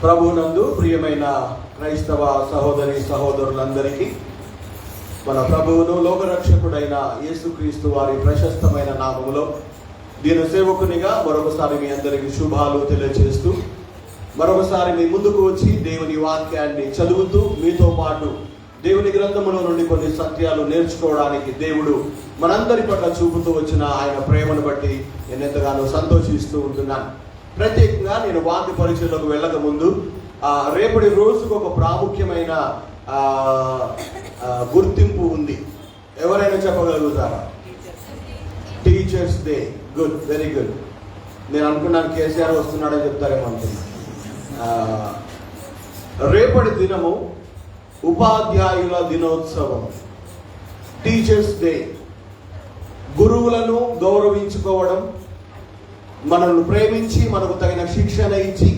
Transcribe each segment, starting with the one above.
ప్రభునందు ప్రియమైన క్రైస్తవ సహోదరి సహోదరులందరికీ మన ప్రభువును లోకరక్షకుడైన యేసుక్రీస్తు వారి ప్రశస్తమైన నామములో దీని సేవకునిగా మరొకసారి మీ అందరికీ శుభాలు తెలియజేస్తూ మరొకసారి మీ ముందుకు వచ్చి దేవుని వాక్యాన్ని చదువుతూ మీతో పాటు దేవుని గ్రంథములో నుండి కొన్ని సత్యాలు నేర్చుకోవడానికి దేవుడు మనందరి పట్ల చూపుతూ వచ్చిన ఆయన ప్రేమను బట్టి నేను ఎంతగానో సంతోషిస్తూ ఉంటున్నాను. ప్రత్యేకంగా నేను వాక్య పరిచయలోకి వెళ్ళక ముందు రేపటి రోజుకు ఒక ప్రాముఖ్యమైన గుర్తింపు ఉంది. ఎవరైనా చెప్పగలుగుతారా? Teachers day. Good, very good. నేను అనుకున్నాను కేసీఆర్ వస్తున్నాడని చెప్తారేమో అనుకున్నాను. రేపటి దినము ఉపాధ్యాయుల దినోత్సవం, టీచర్స్ డే. గురువులను గౌరవించుకోవడం, మనల్ని ప్రేమించి మనకు తగిన శిక్షణ ఇచ్చి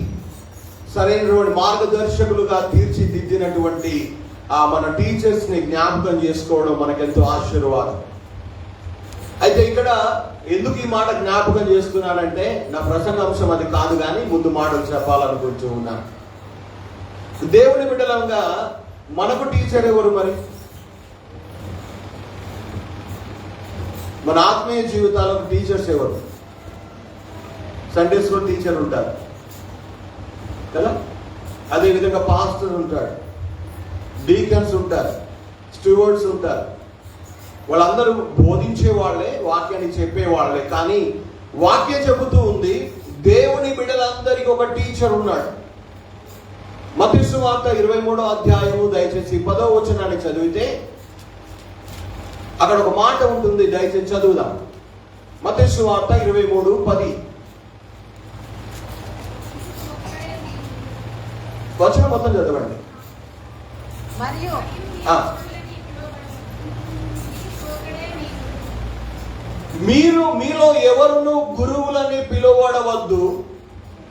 సరైనటువంటి మార్గదర్శకులుగా తీర్చిదిద్దినటువంటి మన టీచర్స్ని జ్ఞాపకం చేసుకోవడం మనకెంతో ఆశీర్వాదం. అయితే ఇక్కడ ఎందుకు ఈ మాట జ్ఞాపకం చేస్తున్నానంటే నా ప్రసంగాంశం అది కాదు, కానీ ముందు మాటలు చెప్పాలనుకుంటూ ఉన్నాను. దేవుని బిడ్డలంగా మనకు టీచర్ ఎవరు? మరి మన ఆత్మీయ జీవితాలకు టీచర్స్ ఎవరు? సండే స్కూల్ టీచర్ ఉంటారు కదా, అదేవిధంగా పాస్టర్ ఉంటాడు, డీకన్స్ ఉంటారు, స్టూవర్డ్స్ ఉంటారు. వాళ్ళందరూ బోధించే వాళ్ళే, వాక్యాన్ని చెప్పే వాళ్ళే. కానీ వాక్యం చెబుతూ ఉంది దేవుని బిడ్డలందరికీ ఒక టీచర్ ఉన్నాడు. మత్తయి సువార్త 23వ అధ్యాయము దయచేసి 10వ వచనాన్ని చదివితే అక్కడ ఒక మాట ఉంటుంది. దయచేసి చదువుదాం. మత్తయి సువార్త 23:10 వచనం మొత్తం చదవండి. మీలో ఎవరును గురువులని పిలువడవద్దు,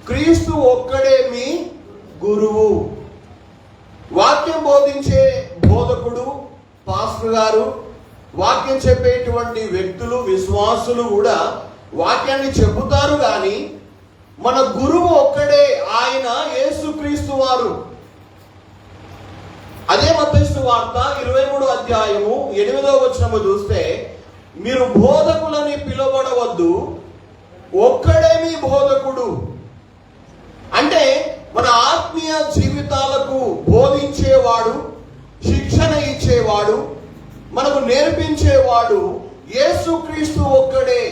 క్రీస్తు ఒక్కడే మీ గురువు. వాక్యం బోధించే బోధకుడు, పాస్టర్ గారు, వాక్యం చెప్పేటువంటి వ్యక్తులు, విశ్వాసులు కూడా వాక్యాన్ని చెబుతారు. కానీ మన గురువు ఒక్కడే, ఆయన యేసుక్రీస్తు వారు. అదే మత్తయి సువార్త 23వ అధ్యాయము 8వ వచనము చూస్తే మీరు బోధకులని పిలువబడవద్దు, ఒక్కడే మీ బోధకుడు. అంటే మన ఆత్మీయ జీవితాలకు బోధించేవాడు, శిక్షణ ఇచ్చేవాడు, మనకు నేర్పించేవాడు యేసుక్రీస్తు ఒక్కడే.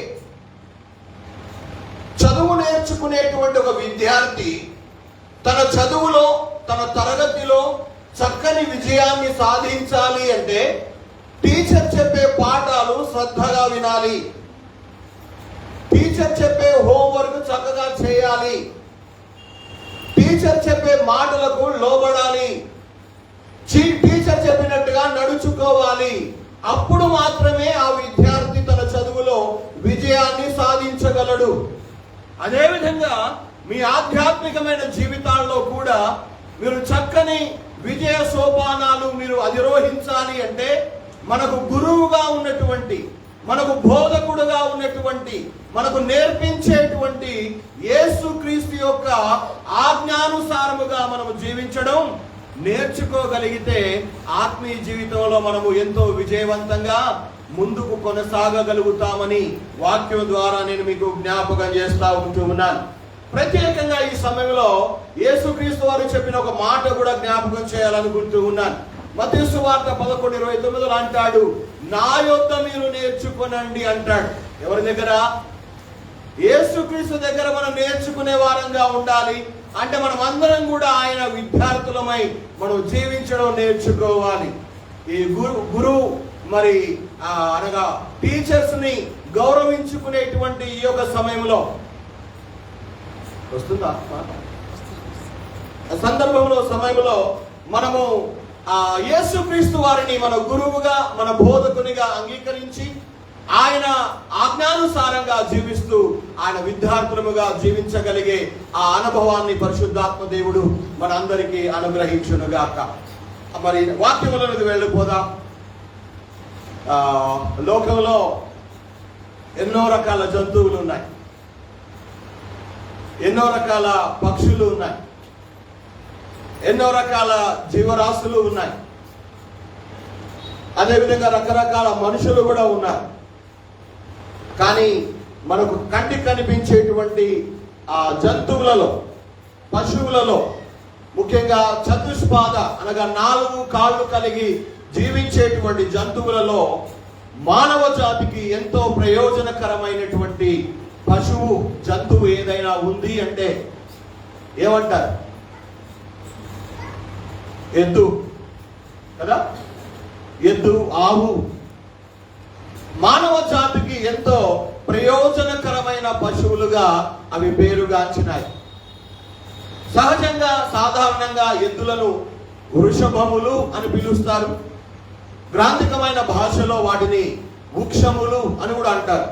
చదువు నేర్చుకునేటువంటి ఒక విద్యార్థి తన చదువులో, తన తరగతిలో చక్కని విజయాన్ని సాధించాలి అంటే టీచర్ చెప్పే పాఠాలు శ్రద్ధగా వినాలి, టీచర్ చెప్పే హోంవర్క్ చక్కగా చేయాలి, టీచర్ చెప్పే మాటలకు లోబడాలి, టీచర్ చెప్పినట్టుగా నడుచుకోవాలి. అప్పుడు మాత్రమే ఆ విద్యార్థి తన చదువులో విజయాన్ని సాధించగలడు. అదేవిధంగా మీ ఆధ్యాత్మికమైన జీవితాల్లో కూడా మీరు చక్కని విజయ సోపానాలు మీరు అధిరోహించాలి అంటే మనకు గురువుగా ఉన్నటువంటి, మనకు బోధకుడుగా ఉన్నటువంటి, మనకు నేర్పించేటువంటి యేసుక్రీస్తు యొక్క ఆజ్ఞానుసారముగా మనము జీవించడం నేర్చుకోగలిగితే ఆత్మీయ జీవితంలో మనము ఎంతో విజయవంతంగా ముందుకు కొనసాగగలుగుతామని వాక్యం ద్వారా నేను మీకు జ్ఞాపకం చేస్తా ఉంటూ ఉన్నాను. ప్రత్యేకంగా ఈ సమయంలో యేసుక్రీస్తు వారు చెప్పిన ఒక మాట కూడా జ్ఞాపకం చేయాలనుకుంటూ ఉన్నాను. మత్తయి సువార్త 11:29 అంటాడు, నా యొద్ద మీరు నేర్చుకునండి అంటాడు. ఎవరి దగ్గర? యేసుక్రీస్తు దగ్గర మనం నేర్చుకునే వారంగా ఉండాలి. అంటే మనం అందరం కూడా ఆయన విద్యార్థులమై మనం జీవించడం నేర్చుకోవాలి. ఈ గురువు మరి అనగా టీచర్స్ ని గౌరవించుకునేటువంటి ఈ యొక్క సమయంలో వస్తుందా సందర్భంలో, సమయంలో మనము యేసుక్రీస్తు వారిని మన గురువుగా, మన బోధకునిగా అంగీకరించి ఆయన ఆజ్ఞానుసారంగా జీవిస్తూ ఆయన విద్యార్థులముగా జీవించగలిగే ఆ అనుభవాన్ని పరిశుద్ధాత్మ దేవుడు మనందరికీ అనుగ్రహించునుగాక. మరి వాక్యములకు వెళ్ళిపోదాం. లోకంలో ఎన్నో రకాల జంతువులు ఉన్నాయి, ఎన్నో రకాల పక్షులు ఉన్నాయి. ఎన్నో రకాల జీవరాశులు ఉన్నాయి. అదేవిధంగా రకరకాల మనుషులు కూడా ఉన్నారు. కానీ మనకు కంటికి కనిపించేటువంటి ఆ జంతువులలో, పశువులలో, ముఖ్యంగా చతుష్పాద అనగా 4 కాళ్ళు కలిగి జీవించేటువంటి జంతువులలో మానవ జాతికి ఎంతో ప్రయోజనకరమైనటువంటి పశువు, జంతువు ఏదైనా ఉంది అంటే ఏమంటారు? ఎద్దు కదా. ఎద్దు, ఆవు మానవ జాతికి ఎంతో ప్రయోజనకరమైన పశువులుగా అవి పేరుగాంచినాయి. సహజంగా సాధారణంగా ఎద్దులను వృషభములు అని పిలుస్తారు. గ్రాంథికమైన భాషలో వాటిని వృక్షములు అని కూడా అంటారు.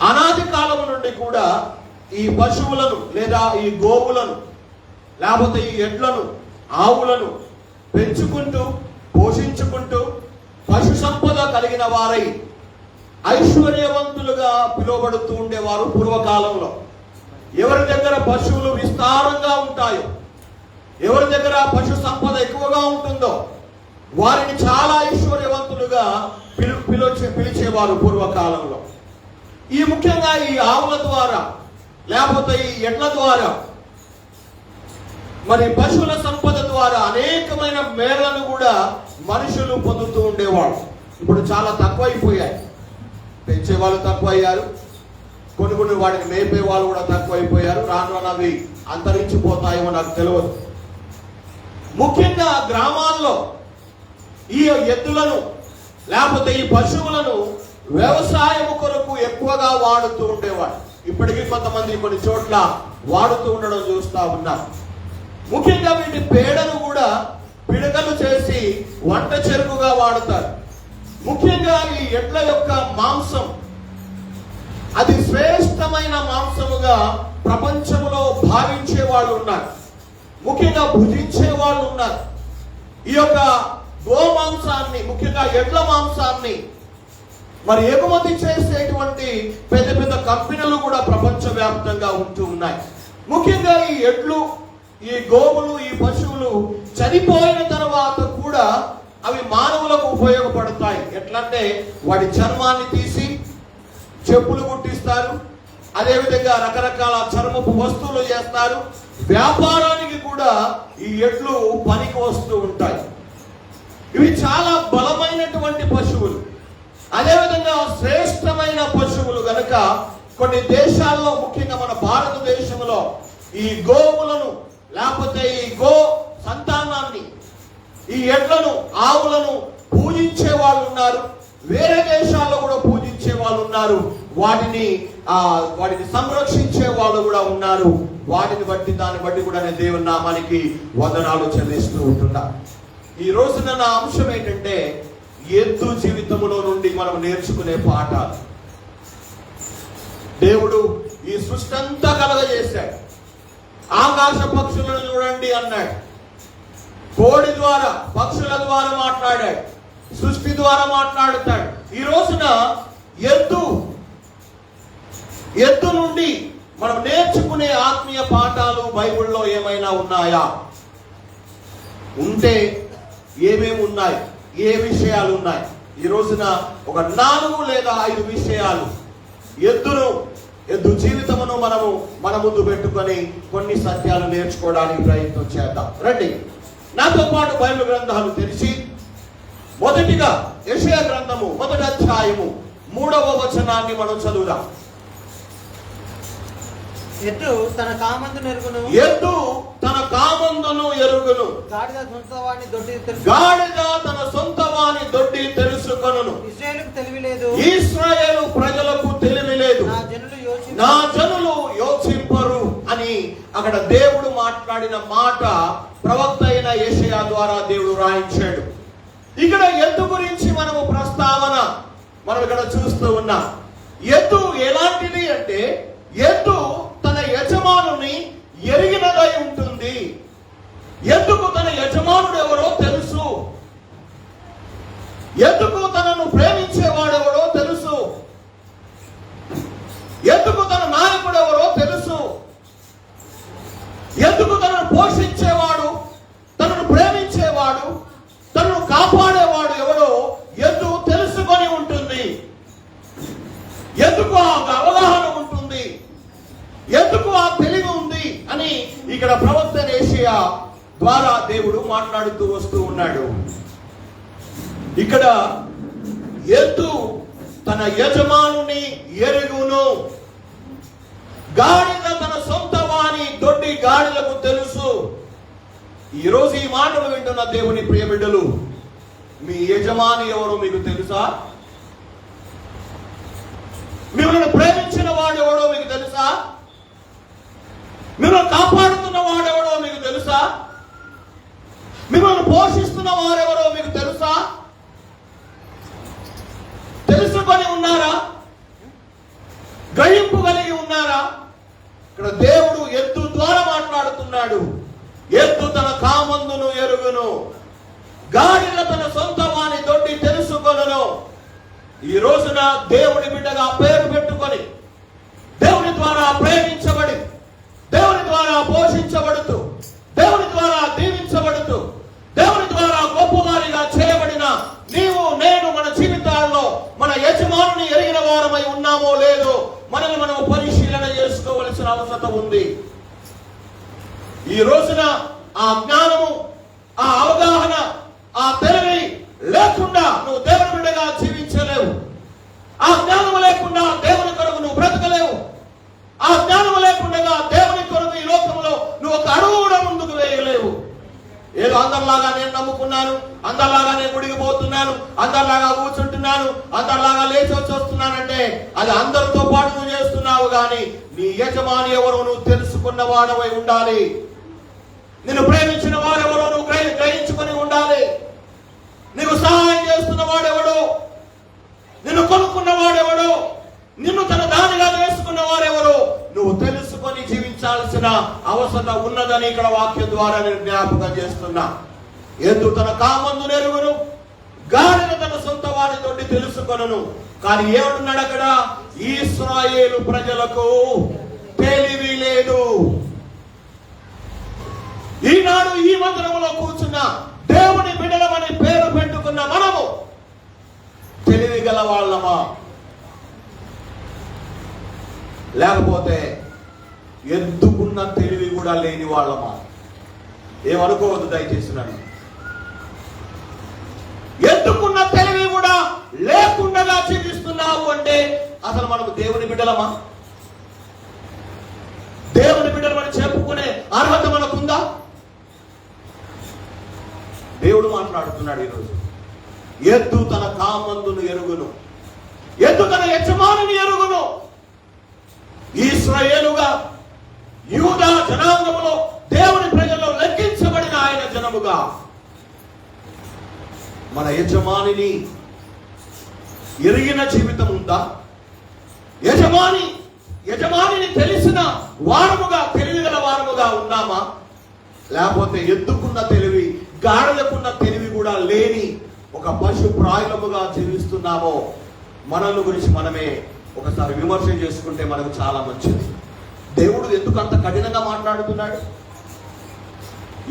అనాది కాలం నుండి కూడా ఈ పశువులను లేదా ఈ గోవులను లేకపోతే ఈ ఎడ్లను, ఆవులను పెంచుకుంటూ పోషించుకుంటూ పశు సంపద కలిగిన వారై ఐశ్వర్యవంతులుగా పిలువబడుతూ ఉండేవారు పూర్వకాలంలో. ఎవరి దగ్గర పశువులు విస్తారంగా ఉంటాయో, ఎవరి దగ్గర పశు సంపద ఎక్కువగా ఉంటుందో వారిని చాలా ఐశ్వర్యవంతులుగా పిలిచేవారు పూర్వకాలంలో. ఈ ముఖ్యంగా ఈ ఆవుల ద్వారా లేకపోతే ఈ ఎడ్ల ద్వారా మరి పశువుల సంపద ద్వారా అనేకమైన మేళ్లను కూడా మనుషులు పొందుతూ ఉండేవాళ్ళు. ఇప్పుడు చాలా తక్కువైపోయాయి. పెంచే వాళ్ళు తక్కువ అయ్యారు, కొన్ని వాటిని మేపే వాళ్ళు కూడా తక్కువైపోయారు. రాను రాను అవి అంతరించిపోతాయేమో నాకు తెలియదు. ముఖ్యంగా గ్రామాల్లో ఈ ఎద్దులను లేకపోతే ఈ పశువులను వ్యవసాయం కొరకు ఎక్కువగా వాడుతూ ఉండేవాడు. ఇప్పటికీ కొంతమంది కొన్ని చోట్ల వాడుతూ ఉండడం చూస్తూ ఉన్నాం. ముఖ్యంగా వీటి పేడను కూడా పిడకలు చేసి వంట చెరుకుగా వాడుతారు. ముఖ్యంగా ఈ ఎడ్ల యొక్క మాంసం అది శ్రేష్టమైన మాంసముగా ప్రపంచంలో భావించే వాళ్ళు ఉన్నారు, ముఖ్యంగా భుజించే వాళ్ళు ఉన్నారు. ఈ యొక్క గోమాంసాన్ని, ముఖ్యంగా ఎడ్ల మాంసాన్ని మరి ఎగుమతి చేసేటువంటి పెద్ద పెద్ద కంపెనీలు కూడా ప్రపంచవ్యాప్తంగా ఉంటూ ఉన్నాయి. ముఖ్యంగా ఈ ఎడ్లు, ఈ గోవులు, ఈ పశువులు చనిపోయిన తర్వాత కూడా అవి మానవులకు ఉపయోగపడతాయి. ఎట్లంటే వాటి చర్మాన్ని తీసి చెప్పులు కుట్టిస్తారు, అదేవిధంగా రకరకాల చర్మపు వస్తువులు చేస్తారు. వ్యాపారానికి కూడా ఈ ఎడ్లు పనికి వస్తూ ఉంటాయి. ఇవి చాలా బలమైనటువంటి పశువులు, అదేవిధంగా శ్రేష్టమైన పశువులు గనుక కొన్ని దేశాల్లో, ముఖ్యంగా మన భారతదేశంలో ఈ గోవులను లేకపోతే ఈ గో సంతానాన్ని, ఈ ఎడ్లను, ఆవులను పూజించే వాళ్ళు ఉన్నారు. వేరే దేశాల్లో కూడా పూజించే వాళ్ళు ఉన్నారు. వాటిని సంరక్షించే వాళ్ళు కూడా ఉన్నారు. దాన్ని బట్టి కూడా నేను దేవుని నామానికి వందనాలు చెల్లిస్తూ ఉంటున్నా. ఈ రోజున నా అంశం ఏంటంటే ఎద్దు జీవితంలో నుండి మనం నేర్చుకునే పాఠాలు. దేవుడు ఈ సృష్టి అంతా కలగజేశాడు. ఆకాశ పక్షులను చూడండి అన్నాడు. కోడి ద్వారా, పక్షుల ద్వారా మాట్లాడాడు, సృష్టి ద్వారా మాట్లాడుతాడు. ఈ రోజున ఎద్దు నుండి మనం నేర్చుకునే ఆత్మీయ పాఠాలు బైబిల్లో ఏమైనా ఉన్నాయా? ఉంటే ఏమేమి ఉన్నాయి, ఏ విషయాలు ఉన్నాయి? ఈ రోజున ఒక 4 లేదా 5 విషయాలు ఎద్దు జీవితమును మన ముందు పెట్టుకొని కొన్ని సత్యాలు నేర్చుకోవడానికి ప్రయత్నం చేద్దాం. రండి, నాతో పాటు బైబిల్ గ్రంథాలు తెరిచి మొదటిగా యెషయా గ్రంథము 1వ అధ్యాయము 3వ వచనాన్ని మనం చదువుదాం. ఎద్దు తన కామందును ఎరుగును, గాడిద తన సొంత వాని దొడ్డి తెలుసుకొనును. ఇశ్రాయేలు ప్రజలకు తెలివి లేదు, నా జనులు యోచింపరు అని అక్కడ దేవుడు మాట్లాడిన మాట ప్రవక్త అయిన యెషయా ద్వారా దేవుడు రాయించాడు. ఇక్కడ ఎద్దు గురించి మనం ఇక్కడ చూస్తూ ఉన్నాం. ఎద్దు ఎలాంటిది అంటే ఎద్దు తన యజమానుని ఎరిగినదై ఉంటుంది. ఎద్దుకు తన యజమానుడు ఎవరో తెలుసు, ఎద్దుకు తనను ప్రేమించేవాడెవరో తెలుసు, ఎద్దుకు తన నాయకుడు ఎవరో తెలుసు, ఎద్దుకు తనను పోషించేవాడు ఇక్కడ ప్రవక్త యెషయా ద్వారా దేవుడు మాట్లాడుతూ వస్తూ ఉన్నాడు. ఇక్కడ ఎద్దు తన యజమానుని ఎరుగును, గాడిద తన సొంత వాని దొడ్డి గాడిలకు తెలుసు. ఈరోజు ఈ మాటలు వింటున్న దేవుని ప్రియ బిడ్డలు, మీ యజమాని ఎవరో మీకు తెలుసా? మిమ్మల్ని ప్రేమించిన వాడు ఎవడో మీకు తెలుసా? మిమ్మల్ని కాపాడుతున్న వాడెవడో మీకు తెలుసా? మిమ్మల్ని పోషిస్తున్న వారెవరో మీకు తెలుసా? తెలుసుకొని ఉన్నారా? గ్రహింపు కలిగి ఉన్నారా? ఇక్కడ దేవుడు ఎద్దు ద్వారా మాట్లాడుతున్నాడు. ఎద్దు తన కామందును ఎరుగును, గాడిద తన సొంత వాని దొడ్డి తెలుసుకొనును. ఈ రోజున దేవుడి బిడ్డగా పేరు పెట్టుకొని, దేవుని ద్వారా ప్రేమించబడి, దేవుని ద్వారా పోషించబడుతూ, దేవుని ద్వారా దీవించబడుతూ, దేవుని ద్వారా గొప్పవారిగా చేయబడిన నీవు నేను మన జీవితాల్లో మన యజమానుని ఎరిగిన వారమై ఉన్నామో లేదో మనల్ని మనం పరిశీలన చేసుకోవలసిన అవసరం ఉంది. ఈ రోజున ఆ జ్ఞానము, ఆ అవగాహన, ఆ తెలివి లేకుండా నువ్వు దేవుని బిడ్డగా జీవించలేవు. ఆ జ్ఞానము లేకుండా దేవుని కొరకు నువ్వు బ్రతకలేవు. ఆ జ్ఞానము లేకుండా దేవుని కొరకు ఈ లోకంలో నువ్వు ఒక అడుగు కూడా ముందుకు వేయలేవు. ఏదో అందరిలాగా నేను నమ్ముకున్నాను, అందరిలాగా నేను గుడికి పోతున్నాను, అందరిలాగా కూర్చుంటున్నాను, అందరిలాగా లేచి వచ్చి వస్తున్నానంటే అది అందరితో పాటు నువ్వు చేస్తున్నావు. కానీ నీ యజమాని ఎవరో నువ్వు తెలుసుకున్న వాడవై ఉండాలి. నిన్ను ప్రేమించిన వారెవరో నువ్వు గ్రహించుకొని ఉండాలి. నీకు సహాయం చేస్తున్న వాడెవడో, నిన్ను కొనుక్కున్న వాడెవడో, నిన్ను తన దానిగా వేసుకున్న వారెవరో నువ్వు తెలుసుకొని జీవించాల్సిన అవసరం ఉన్నదని ఇక్కడ వాక్యం ద్వారా నేను జ్ఞాపకం చేస్తున్నా. ఎద్దు తన కామందు నెరుగును, గాడిద తన సొంత వారి తోటి తెలుసుకొనును. కానీ ఏమంటున్నాడు అక్కడ? ఇశ్రాయేలు ప్రజలకు తెలివి లేదు. ఈనాడు ఈ మందిరంలో కూర్చున్న దేవుని బిడ్డలమని పేరు పెట్టుకున్న మనము తెలివి గల వాళ్ళమా, లేకపోతే ఎద్దుకున్న తెలివి కూడా లేని వాళ్ళమా? ఏమనుకోవద్దు దయచేసి. నన్ను ఎద్దుకున్న తెలివి కూడా లేకుండా జీవిస్తున్నావు అంటే అసలు మనకు దేవుని బిడ్డలమా? దేవుని బిడ్డలమని చెప్పుకునే అర్హత మనకుందా? దేవుడు మాట్లాడుతున్నాడు ఈరోజు. ఎద్దు తన కామందును ఎరుగును, ఎద్దు తన యజమానిని ఎరుగును. ఇశ్రాయేలుగా యూదా జనాంగములో దేవుని ప్రజల్లో లెక్కించబడిన ఆయన జనముగా మన యజమానిని ఎరిగిన జీవితం ఉందా? యజమానిని తెలిసిన వారముగా, తెలివి గల వారముగా ఉన్నామా? లేకపోతే ఎద్దుకున్న తెలివి, గాడిదకున్న తెలివి కూడా లేని ఒక పశు ప్రాయులముగా జీవిస్తున్నామో? మనల్ని గురించి మనమే ఒకసారి విమర్శ చేసుకుంటే మనకు చాలా మంచిది. దేవుడు ఎందుకు అంత కఠినంగా మాట్లాడుతున్నాడు?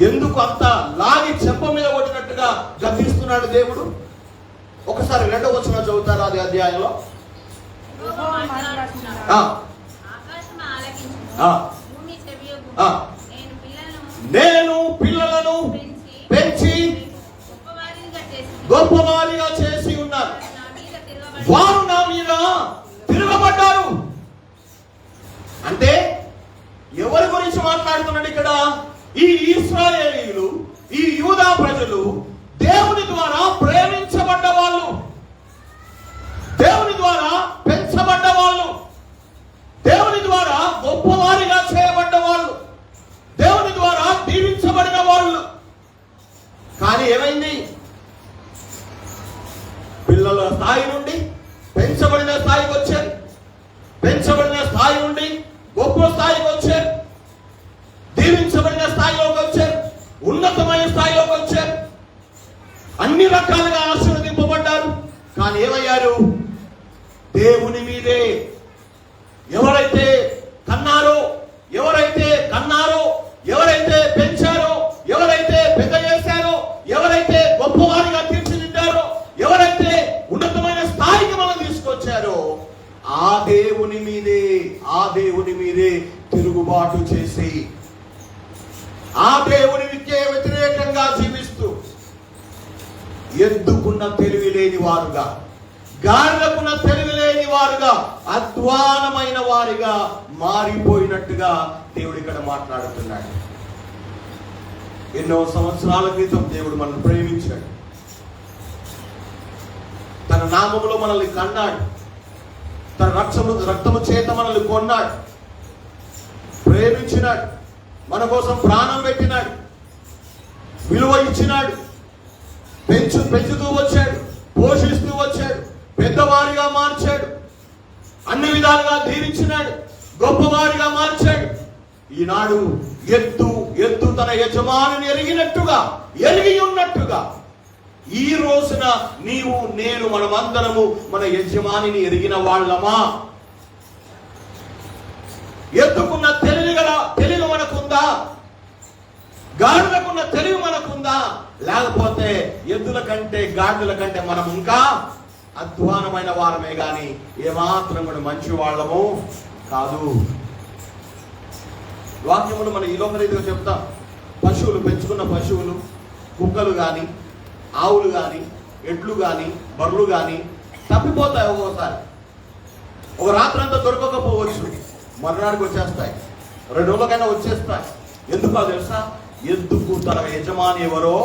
ఎందుకు అంత లాగి చెంప మీద కొట్టినట్టుగా గద్దిస్తున్నాడు దేవుడు? ఒకసారి 2వ వచనం చదువుతారు అది అధ్యాయంలో. నేను పిల్లలను పెంచి గొప్పవారిగా చేసి ఉన్నారు, వారు నా మీద తిరగబడ్డారు. అంటే ఎవరి గురించి మాట్లాడుతున్నాడు ఇక్కడ? ఈ ఇశ్రాయేలీయులు, ఈ యూదా ప్రజలు దేవుని ద్వారా ప్రేమించబడ్డ వాళ్ళు, దేవుని ద్వారా పెంచబడ్డ వాళ్ళు, దేవుని ద్వారా గొప్పవారిగా చేయబడ్డ వాళ్ళు, దేవుని ద్వారా దీవించబడిన వాళ్ళు. కానీ ఏమైంది? పిల్లల స్థాయి నుండి పెంచబడిన స్థాయికి వచ్చారు, పెంచబడిన స్థాయి నుండి గొప్ప స్థాయికి వచ్చారు, దీవించబడిన స్థాయిలోకి వచ్చారు, ఉన్నతమైన స్థాయిలోకి వచ్చారు, అన్ని రకాలుగా ఆశీర్వదింపబడ్డారు. కానీ ఏమయ్యారు? దేవుని మీదే ఎవరైతే కన్నారో, ఎవరైతే పెంచారో, ఎవరైతే పెద్ద చేశారో, ఎవరైతే గొప్పవారిగా తీర్చిదిద్దారో, ఎవరైతే ఉన్నతమైన స్థాయికి మనం తీసుకొచ్చారో ఆ దేవుని మీదే తిరుగుబాటు చేసి ఆ దేవుని విద్య వ్యతిరేకంగా జీవిస్తూ ఎద్దుకున్న తెలివి లేని వారుగా, గాడిదకున్న తెలివి లేని వారుగా, అధ్వానమైన వారిగా మారిపోయినట్టుగా దేవుడు ఇక్కడ మాట్లాడుతున్నాడు. ఎన్నో సంవత్సరాల క్రితం దేవుడు మనల్ని ప్రేమించాడు. తన నామములో మనల్ని కన్నాడు. తన రక్తము చేత మనల్ని కొన్నాడు, ప్రేమించినాడు, మన కోసం ప్రాణం పెట్టినాడు, విలువ ఇచ్చినాడు, పెంచుతూ వచ్చాడు, పోషిస్తూ వచ్చాడు, పెద్దవారిగా మార్చాడు, అన్ని విధాలుగా దీవించినాడు, గొప్పవారిగా మార్చాడు. ఈనాడు ఎద్దు తన యజమానిని ఎరిగి ఉన్నట్టుగా ఈ రోజున నీవు నేను మనమందరము మన యజమానిని ఎరిగిన వాళ్ళమా? ఎద్దుకున్న తెలివి మనకుందా? గాడిదకున్న తెలివి మనకుందా? లేకపోతే ఎద్దుల కంటే గాడిదల కంటే మనం ఇంకా అధ్వానమైన వారమే గాని ఏమాత్రం కూడా మంచి వాళ్ళము కాదు. వాక్యములు మన ఈ లోక రీతిగా చెప్తాం. పశువులు, పెంచుకున్న పశువులు, కుక్కలు కానీ, ఆవులు కానీ, ఎడ్లు కానీ, బర్రెలు కానీ తప్పిపోతాయి. ఒక్కోసారి ఒక రాత్రంతా దొరకకపోవచ్చు, మర్నాడికి వచ్చేస్తాయి, 2 రోజులకైనా వచ్చేస్తాయి. ఎందుకో తెలుసా? ఎద్దుకు తన యజమాని ఎవరో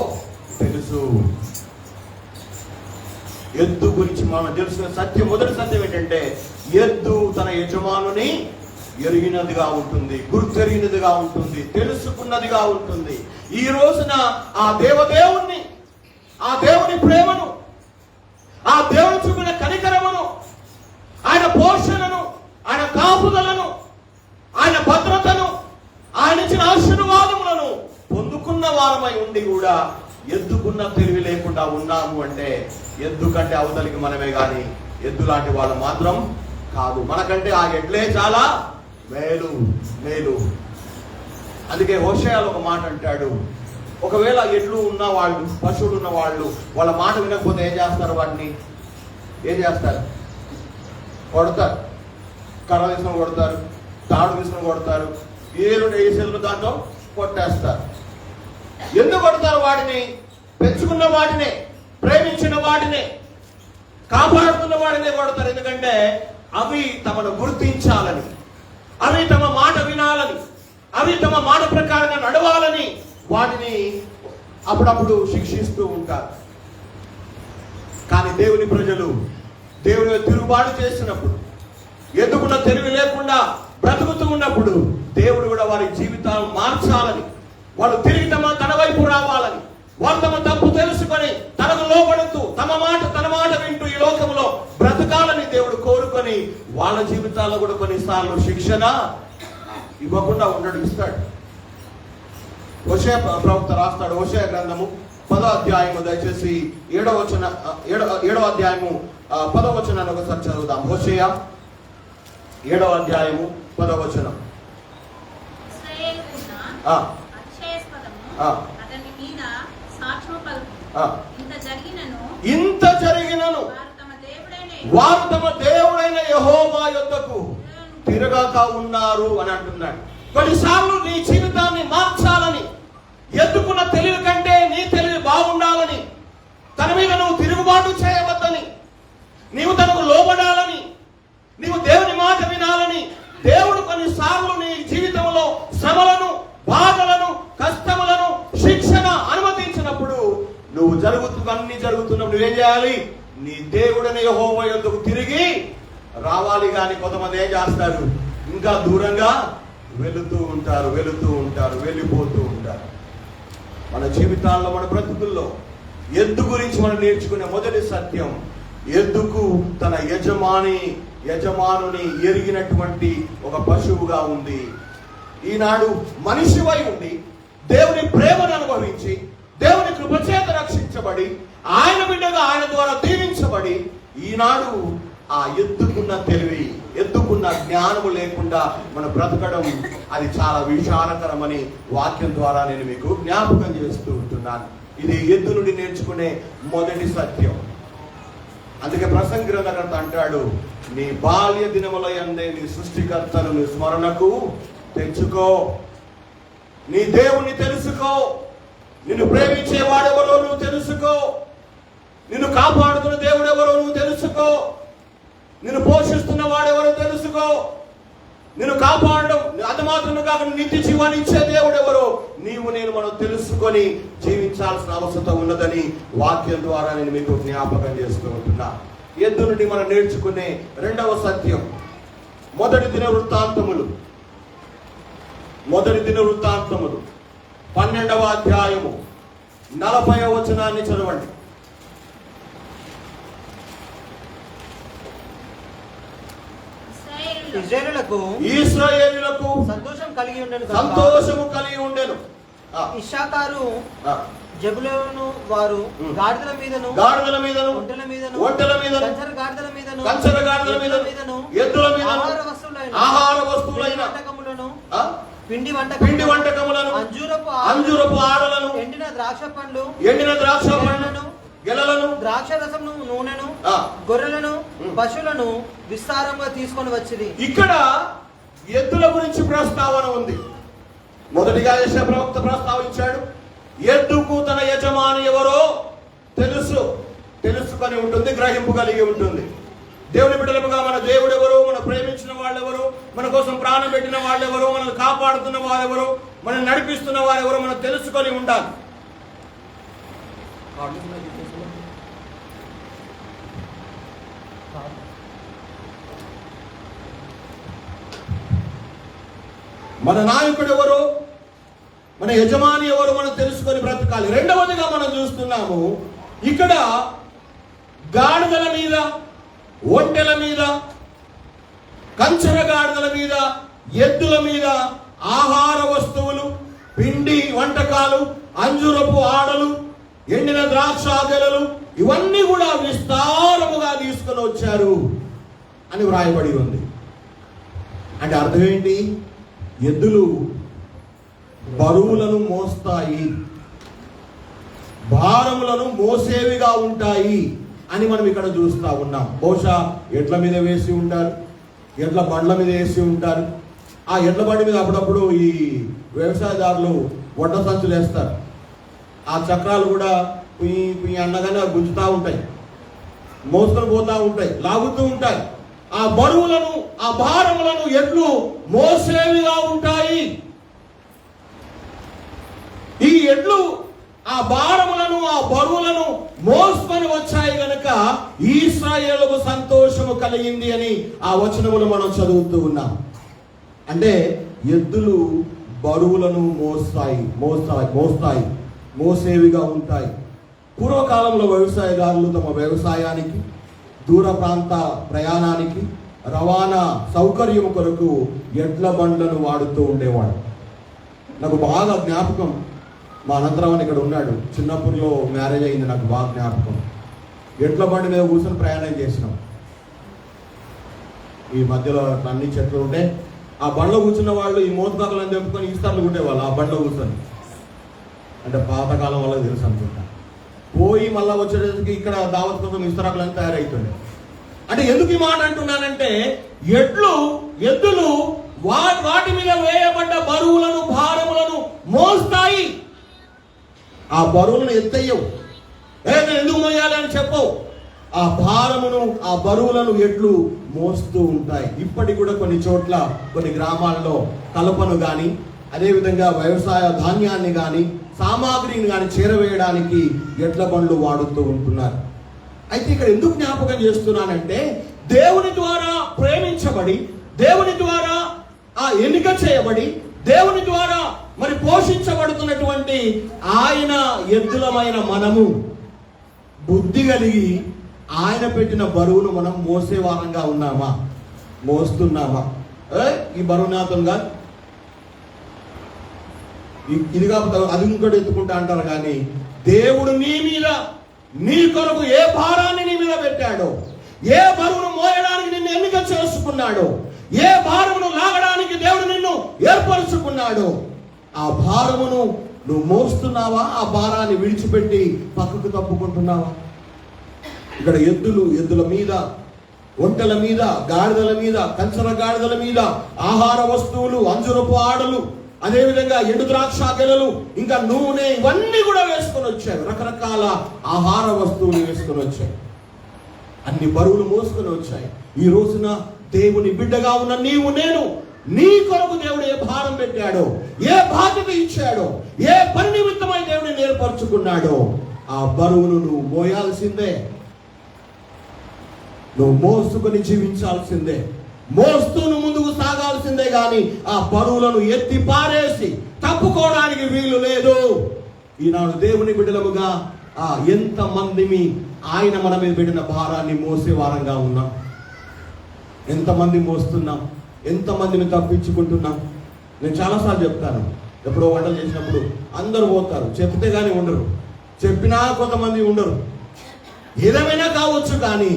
తెలుసు. ఎద్దు గురించి మనం తెలుసుకున్న సత్యం, మొదటి సత్యం ఏంటంటే ఎద్దు తన యజమానుని ఎరిగినదిగా ఉంటుంది, గుర్తెరిగినదిగా ఉంటుంది, తెలుసుకున్నదిగా ఉంటుంది. ఈ రోజున ఆ దేవుని, ఆ దేవుని ప్రేమను, ఆ దేవుడు చూపిన కనికరమును, ఆయన పోషణను, ఆయన కాపుదలను, ఆయన భద్రతను, ఆయన ఇచ్చిన ఆశీర్వాదములను పొందుకున్న వారమై ఉండి కూడా ఎద్దుకున్న తెలివి లేకుండా ఉన్నాము అంటే ఎద్దు కంటే అవతలికి మనమే గాని ఎద్దు లాంటి వాళ్ళు మాత్రం కాదు. మనకంటే ఆ ఎడ్లే చాలా మేలు. అందుకే హోషేయలో ఒక మాట అంటాడు, ఒకవేళ ఎడ్లు ఉన్న వాళ్ళు, పశువులు ఉన్న వాళ్ళు వాళ్ళ మాట వినకపోతే ఏం చేస్తారు? వాటిని ఏం చేస్తారు? కొడతారు. కర్ర తీసుకొని కొడతారు, తాడు తీసుకొని కొడతారు, ఏసేళ్ళు దాంట్లో కొట్టేస్తారు. ఎందుకు కొడతారు? వాటిని పెంచుకున్న వాటినే, ప్రేమించిన వాటినే, కాపాడుతున్న వాడినే కొడతారు. ఎందుకంటే అవి తమను గుర్తించాలని, అవి తమ మాట వినాలని, అవి తమ మాట ప్రకారంగా నడవాలని వాటిని అప్పుడప్పుడు శిక్షిస్తూ ఉంటారు. కానీ దేవుని ప్రజలు దేవుని తిరుగుబాటు చేసినప్పుడు, ఎదుగున్న తెలివి లేకుండా బ్రతుకుతూ ఉన్నప్పుడు దేవుడు కూడా వారి జీవితాలను మార్చాలని, వాళ్ళు తిరిగి తన వైపు రావాలని, వాళ్ళు తమ తప్పు తెలుసుకొని తనకు లోబడుతూ తన మాట వింటూ ఈ లోకంలో బ్రతకాలని దేవుడు కోరుకొని వాళ్ళ జీవితాల్లో కూడా కొన్నిసార్లు శిక్షణ ఇవ్వకుండా ఇస్తాడు. హోషేయ ప్రవక్త రాస్తాడు, హోషేయ గ్రంథము 10వ అధ్యాయము, దయచేసి 7వ అధ్యాయము 10వ వచనాన్ని ఒకసారి చదువుదాం. హోషేయ 7వ అధ్యాయము 10వ వచనం. ఇంత జరిగినను వారు తమ దేవుడైన యెహోవా యొద్దకు తిరగాక ఉన్నారు అని అంటున్నాడు. కొన్నిసార్లు నీ జీవితాన్ని మార్చాలని, ఎత్తుకున్న తెలివి కంటే నీ తెలివి బాగుండాలని, తన మీద నువ్వు తిరుగుబాటు చేయవద్దని, నీవు తనకు లోబడాలని, నీవు దేవుని మాట వినాలని దేవుడు కొన్నిసార్లు నీ జీవితంలో శ్రమలను, బాధలను, కష్టములను, శిక్షణ అనుమతించినప్పుడు నువ్వు అన్ని జరుగుతున్నప్పుడు నువ్వేం చేయాలి? నీ దేవుడని యెహోవా యొద్దకు తిరిగి రావాలి. కానీ కొంతమంది ఏం చేస్తారు? ఇంకా దూరంగా వెళుతూ ఉంటారు, వెళ్ళిపోతూ ఉంటారు. మన జీవితాల్లో, మన బ్రతుకుల్లో ఎద్దు గురించి మనం నేర్చుకునే మొదటి సత్యం, ఎద్దుకు తన యజమానుని ఎరిగినటువంటి ఒక పశువుగా ఉంది. ఈనాడు మనిషివై ఉండి దేవుని ప్రేమను అనుభవించి దేవుని కృపచేత రక్షించబడి ఆయన బిడ్డగా ఆయన ద్వారా దీవించబడి ఈనాడు ఆ ఎద్దుకున్న తెలివి, ఎద్దుకున్న జ్ఞానము లేకుండా మనం బ్రతకడం అది చాలా విచారకరమని వాక్యం ద్వారా నేను మీకు జ్ఞాపకం చేస్తూ ఉంటున్నాను. ఇది ఎద్దు నుండి నేర్చుకునే మొదటి సత్యం. అందుకే ప్రసంగి గ్రంథకర్త అంటాడు, నీ బాల్య దినముల యందే నీ సృష్టికర్తను నీ స్మరణకు తెచ్చుకో. నీ దేవుణ్ణి తెలుసుకో. నిన్ను ప్రేమించే వాడెవరో నువ్వు తెలుసుకో. నిన్ను కాపాడుతున్న దేవుడు ఎవరో నువ్వు తెలుసుకో. నిన్ను పోషిస్తున్న వాడెవరో తెలుసుకో. నిన్ను కాపాడడం అది మాత్రమే కాక నిత్య జీవాన్ని ఇచ్చే దేవుడు ఎవరో నేను మనం తెలుసుకొని జీవించాల్సిన అవసరం ఉన్నదని వాక్యం ద్వారా నేను మీకు జ్ఞాపకం చేస్తూ ఉంటున్నా. ఎద్దు నుండి మనం నేర్చుకునే రెండవ సత్యం మొదటి దిన వృత్తాంతములు 12వ అధ్యాయము 40వ వచనాన్ని చదవండి. ఇశ్రాయేలులకు సంతోషము కలిగి ఉండెను. ఇశ్శాఖారు జెబూలూను వారు గాడిదల మీదను ఒంటెల మీదను కంచర గాడిదల మీదను ఎద్దుల మీదను ఆహార వస్తువులైన పిండి వంటకములను అంజూరపు ఆడలను ఎండిన ద్రాక్ష పండ్లను గెలలను ద్రాక్షరసమును నూనెను గొర్రెలను పశువులను విస్తారంగా తీసుకొని వచ్చింది. ఇక్కడ ఎద్దుల గురించి ప్రస్తావన ఉంది. మొదటిగా యెషయా ప్రవక్త ప్రస్తావించాడు, ఎద్దుకు తన యజమాని ఎవరో తెలుసుకొని ఉంటుంది, గ్రహింపు కలిగి ఉంటుంది. దేవుని బిడ్డలుగా మన దేవుడు ఎవరు, మన ప్రేమించిన వాళ్ళెవరు, మన కోసం ప్రాణం పెట్టిన వాళ్ళెవరు, మనల్ని కాపాడుతున్న వారెవరు, మనం నడిపిస్తున్న వారెవరు మనం తెలుసుకొని ఉండాలి. మన నాయకుడు ఎవరు, మన యజమాని ఎవరు మనం తెలుసుకొని బ్రతకాలి. రెండవదిగా మనం చూస్తున్నాము ఇక్కడ గాడిదల మీద, ఒంటెల మీద, కంచర గాడిదల మీద, ఎద్దుల మీద ఆహార వస్తువులు, పిండి వంటకాలు, అంజురపు ఆడలు, ఎండిన ద్రాక్ష గెలలు ఇవన్నీ కూడా విస్తారముగా తీసుకొని వచ్చారు అని వ్రాయబడి ఉంది. అంటే అర్థం ఏంటి? ఎద్దులు బరువులను మోస్తాయి, భారములను మోసేవిగా ఉంటాయి అని మనం ఇక్కడ చూస్తా ఉన్నాం. బహుశా ఎడ్ల మీద వేసి ఉంటారు, ఎడ్ల బండ్ల మీద వేసి ఉంటారు. ఆ ఎడ్ల బండి మీద అప్పుడప్పుడు ఈ వ్యవసాయదారులు వడ్డ సంచులు వేస్తారు. ఆ చక్రాలు కూడా పుయ్యి అన్నగానే గుంజుతూ ఉంటాయి, మోసుకొని పోతూ ఉంటాయి, లాగుతూ ఉంటాయి. ఆ బరువులను, ఆ భారములను ఎడ్లు మోసేవిగా ఉంటాయి. ఈ ఎడ్లు ఆ భారములను, ఆ బరువులను మోసుకొని వచ్చాయి గనక ఇశ్రాయేలుకు సంతోషము కలిగింది అని ఆ వచనములు మనం చదువుతూ ఉన్నాం. అంటే ఎద్దులు బరువులను మోస్తాయి, మోసేవిగా ఉంటాయి. పూర్వకాలంలో వ్యవసాయదారులు తమ వ్యవసాయానికి, దూర ప్రాంత ప్రయాణానికి, రవాణా సౌకర్యం కొరకు ఎడ్ల బండ్లను వాడుతూ ఉండేవాడు. నాకు బాగా జ్ఞాపకం, మా అనంతరావు ఇక్కడ ఉన్నాడు, చిన్నప్పుడులో మ్యారేజ్ అయింది, నాకు బాగా జ్ఞాపకం. ఎడ్ల బండి మీద కూర్చొని ప్రయాణం చేసినాం. ఈ మధ్యలో అన్ని చెట్లు ఉంటే ఆ బండ్లో కూర్చున్న వాళ్ళు ఈ మోతుకాకులను తెంపుకొని ఈస్తార్లు కుట్టేవాళ్ళు ఆ బండ్లో కూర్చొని. అంటే పాతకాలం వాళ్ళకి తెలుసు అనుకుంటా. పోయి మళ్ళా వచ్చేటప్పటికి ఇక్కడ దావత్ కోసం ఇస్తరాకులను తయారవుతుండే. అంటే ఎందుకు ఈ మాట అంటున్నానంటే ఎద్దులు వాటి మీద వేయబడ్డ బరువులను, భారములను మోస్తాయి. ఆ బరువులను ఎత్తయ్యవు, నేను ఎందుకు మోయాలి అని చెప్పవు. ఆ భారమును, ఆ బరువులను ఎడ్లు మోస్తూ ఉంటాయి. ఇప్పటికి కూడా కొన్ని చోట్ల, కొన్ని గ్రామాల్లో కలపను కానీ, అదేవిధంగా వ్యవసాయ ధాన్యాన్ని కానీ, సామాగ్రిని కానీ చేరవేయడానికి ఎడ్ల బండ్లు వాడుతూ ఉంటున్నారు. అయితే ఇక్కడ ఎందుకు జ్ఞాపకం చేస్తున్నానంటే, దేవుని ద్వారా ప్రేమించబడి, దేవుని ద్వారా ఎన్నిక చేయబడి, దేవుని ద్వారా మరి పోషించబడుతున్నటువంటి ఆయన ఎద్దులమైన మనము బుద్ధి కలిగి ఆయన పెట్టిన బరువును మనం మోసే వారంగా ఉన్నామా, మోస్తున్నామా? ఈ బరువు నాతంగా ఇది కాకపోతే అది ఇంకోటి ఎత్తుకుంటా అంటారు. కానీ దేవుడు నీ మీద, నీ కొరకు ఏ భారాన్ని నీ మీద పెట్టాడో, ఏ బరువును మోయడానికి నిన్ను ఎన్నిక చేసుకున్నాడో, ఏ భారమును లాగడానికి దేవుడు నిన్ను ఏర్పరుచుకున్నాడో, ఆ భారమును నువ్వు మోస్తున్నావా? ఆ భారాన్ని విడిచిపెట్టి పక్కకు తప్పుకుంటున్నావా? ఇక్కడ ఎద్దుల మీద, ఒంటెల మీద, గాడిదల మీద, కంచర గాడిదల మీద ఆహార వస్తువులు, అంజురపు ఆడలు, అదేవిధంగా ఎండు ద్రాక్ష గెలలు, ఇంకా నూనె, ఇవన్నీ కూడా వేసుకొని వచ్చారు. రకరకాల ఆహార వస్తువులు వేసుకొని వచ్చాయి. అన్ని బరువులు మోసుకొని వచ్చాయి. ఈ రోజున దేవుని బిడ్డగా ఉన్న నీవు నేను, నీ కొరకు దేవుడు ఏ భారం పెట్టాడో, ఏ బాధ్యత ఇచ్చాడో, ఏ పని నిమిత్తమై దేవుడిని ఏర్పరచుకున్నాడో ఆ బరువును నువ్వు మోయాల్సిందే. నువ్వు మోసుకొని జీవించాల్సిందే. మోస్తూ నువ్వు ముందుకు సాగాల్సిందే. కానీ ఆ బరువులను ఎత్తి పారేసి తప్పుకోవడానికి వీలు లేదు. ఈనాడు దేవుని బిడ్డలముగా ఎంతమంది ఆయన మన మీద పెట్టిన భారాన్ని మోసే వారంగా ఉన్నాం? ఎంతమంది మోస్తున్నాం? ఎంతమందిని తప్పించుకుంటున్నాం? నేను చాలాసార్లు చెప్తాను, ఎప్పుడో వంటలు చేసినప్పుడు అందరూ పోతారు, చెప్తే కానీ ఉండరు, చెప్పినా కొంతమంది ఉండరు. ఏదేమైనా కావచ్చు, కానీ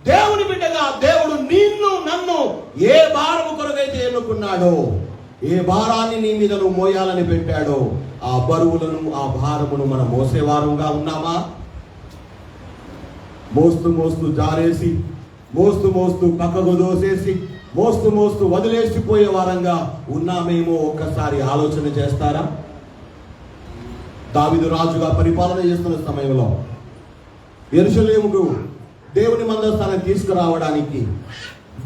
దేవుని బిడ్డగా దేవుడు నిన్ను నన్ను ఏ భారము కొరకైతే ఎన్నుకున్నాడో, ఏ భారాన్ని నీ మీద నువ్వు మోయాలని పెట్టాడో ఆ బరువులను, ఆ భారమును మనం మోసేవారంగా ఉన్నామా? మోస్తూ మోస్తూ జారేసి, మోస్తూ మోస్తూ పక్కకు దోసేసి, మోస్తూ మోస్తూ వదిలేసిపోయే వారంగా ఉన్నామేమో ఒక్కసారి ఆలోచన చేస్తారా? దావీదు రాజుగా పరిపాలన చేస్తున్న సమయంలో యెరూషలేముకు దేవుని మందస్థానం తీసుకురావడానికి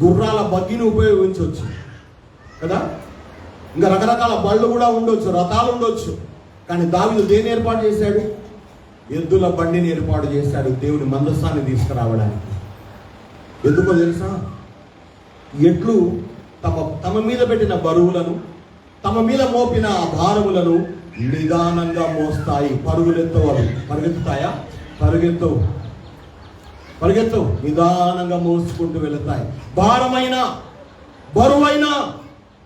గుర్రాల బగ్గిని ఉపయోగించవచ్చు కదా, ఇంకా రకరకాల బళ్ళు కూడా ఉండొచ్చు, రథాలు ఉండొచ్చు. కానీ దావీదు దేన్ని ఏర్పాటు చేశాడు? ఎద్దుల బండిని ఏర్పాటు చేశాడు దేవుని మందస్థాన్ని తీసుకురావడానికి. ఎందుకో తెలుసా? ఎట్లు తమ మీద పెట్టిన బరువులను, తమ మీద మోపిన భారములను నిదానంగా మోస్తాయి. పరుగులెత్తవారు పరిగెత్తుతాయా? పరిగెత్తు, నిదానంగా మోసుకుంటూ వెళతాయి. భారమైన, బరువైన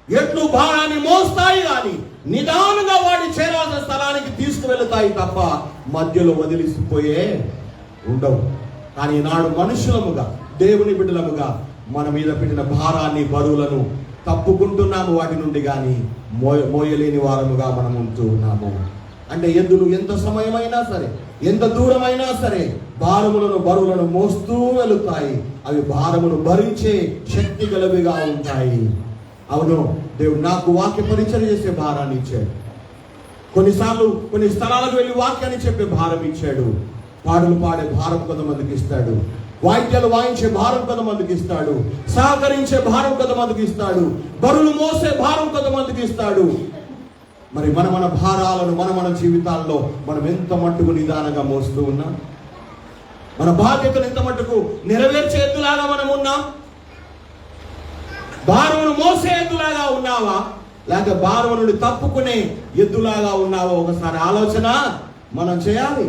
ఎట్లు భారాన్ని మోస్తాయి, కానీ నిదానంగా వాడి చేరాల్సిన స్థలానికి తీసుకువెళతాయి తప్ప మధ్యలో వదిలిసిపోయే ఉండవు. కానీ నాడు మనుషులముగా, దేవుని బిడ్డలముగా మన మీద పెట్టిన భారాన్ని, బరువులను తప్పుకుంటున్నాము వాటి నుండి, కానీ మోయలేని వారముగా మనం ఉంటూ ఉన్నాము. అంటే ఎద్దులు ఎంత సమయమైనా సరే, ఎంత దూరమైనా సరే భారములను, బరువులను మోస్తూ వెళుతాయి. అవి భారమును భరించే శక్తి గలవిగా ఉంటాయి. అవును, దేవుడు నాకు వాక్య పరిచయం చేసే భారాన్ని ఇచ్చాడు. కొన్నిసార్లు కొన్ని స్థలాలకు వెళ్ళి వాక్యాన్ని చెప్పే భారం ఇచ్చాడు. పాటలు పాడే భారం కొంతమందికి ఇస్తాడు. వాయిద్యాలు వాయించే భారం కొంతమందికి ఇస్తాడు. సహకరించే భారం కొంతమందికి ఇస్తాడు. బరువులు మోసే భారం కొంతమందికి ఇస్తాడు. మరి మన భారాలను మన జీవితాల్లో మనం ఎంత మట్టుకు నిదానంగా మోస్తూ ఉన్నాం? మన బాధ్యతను ఎంత మట్టుకు నెరవేర్చే ఎద్దులాగా మనం ఉన్నాం? భారమును మోసే ఎద్దులాగా ఉన్నావా, లేక భారము నుండి తప్పుకునే ఎద్దులాగా ఉన్నావా? ఒకసారి ఆలోచన మనం చేయాలి.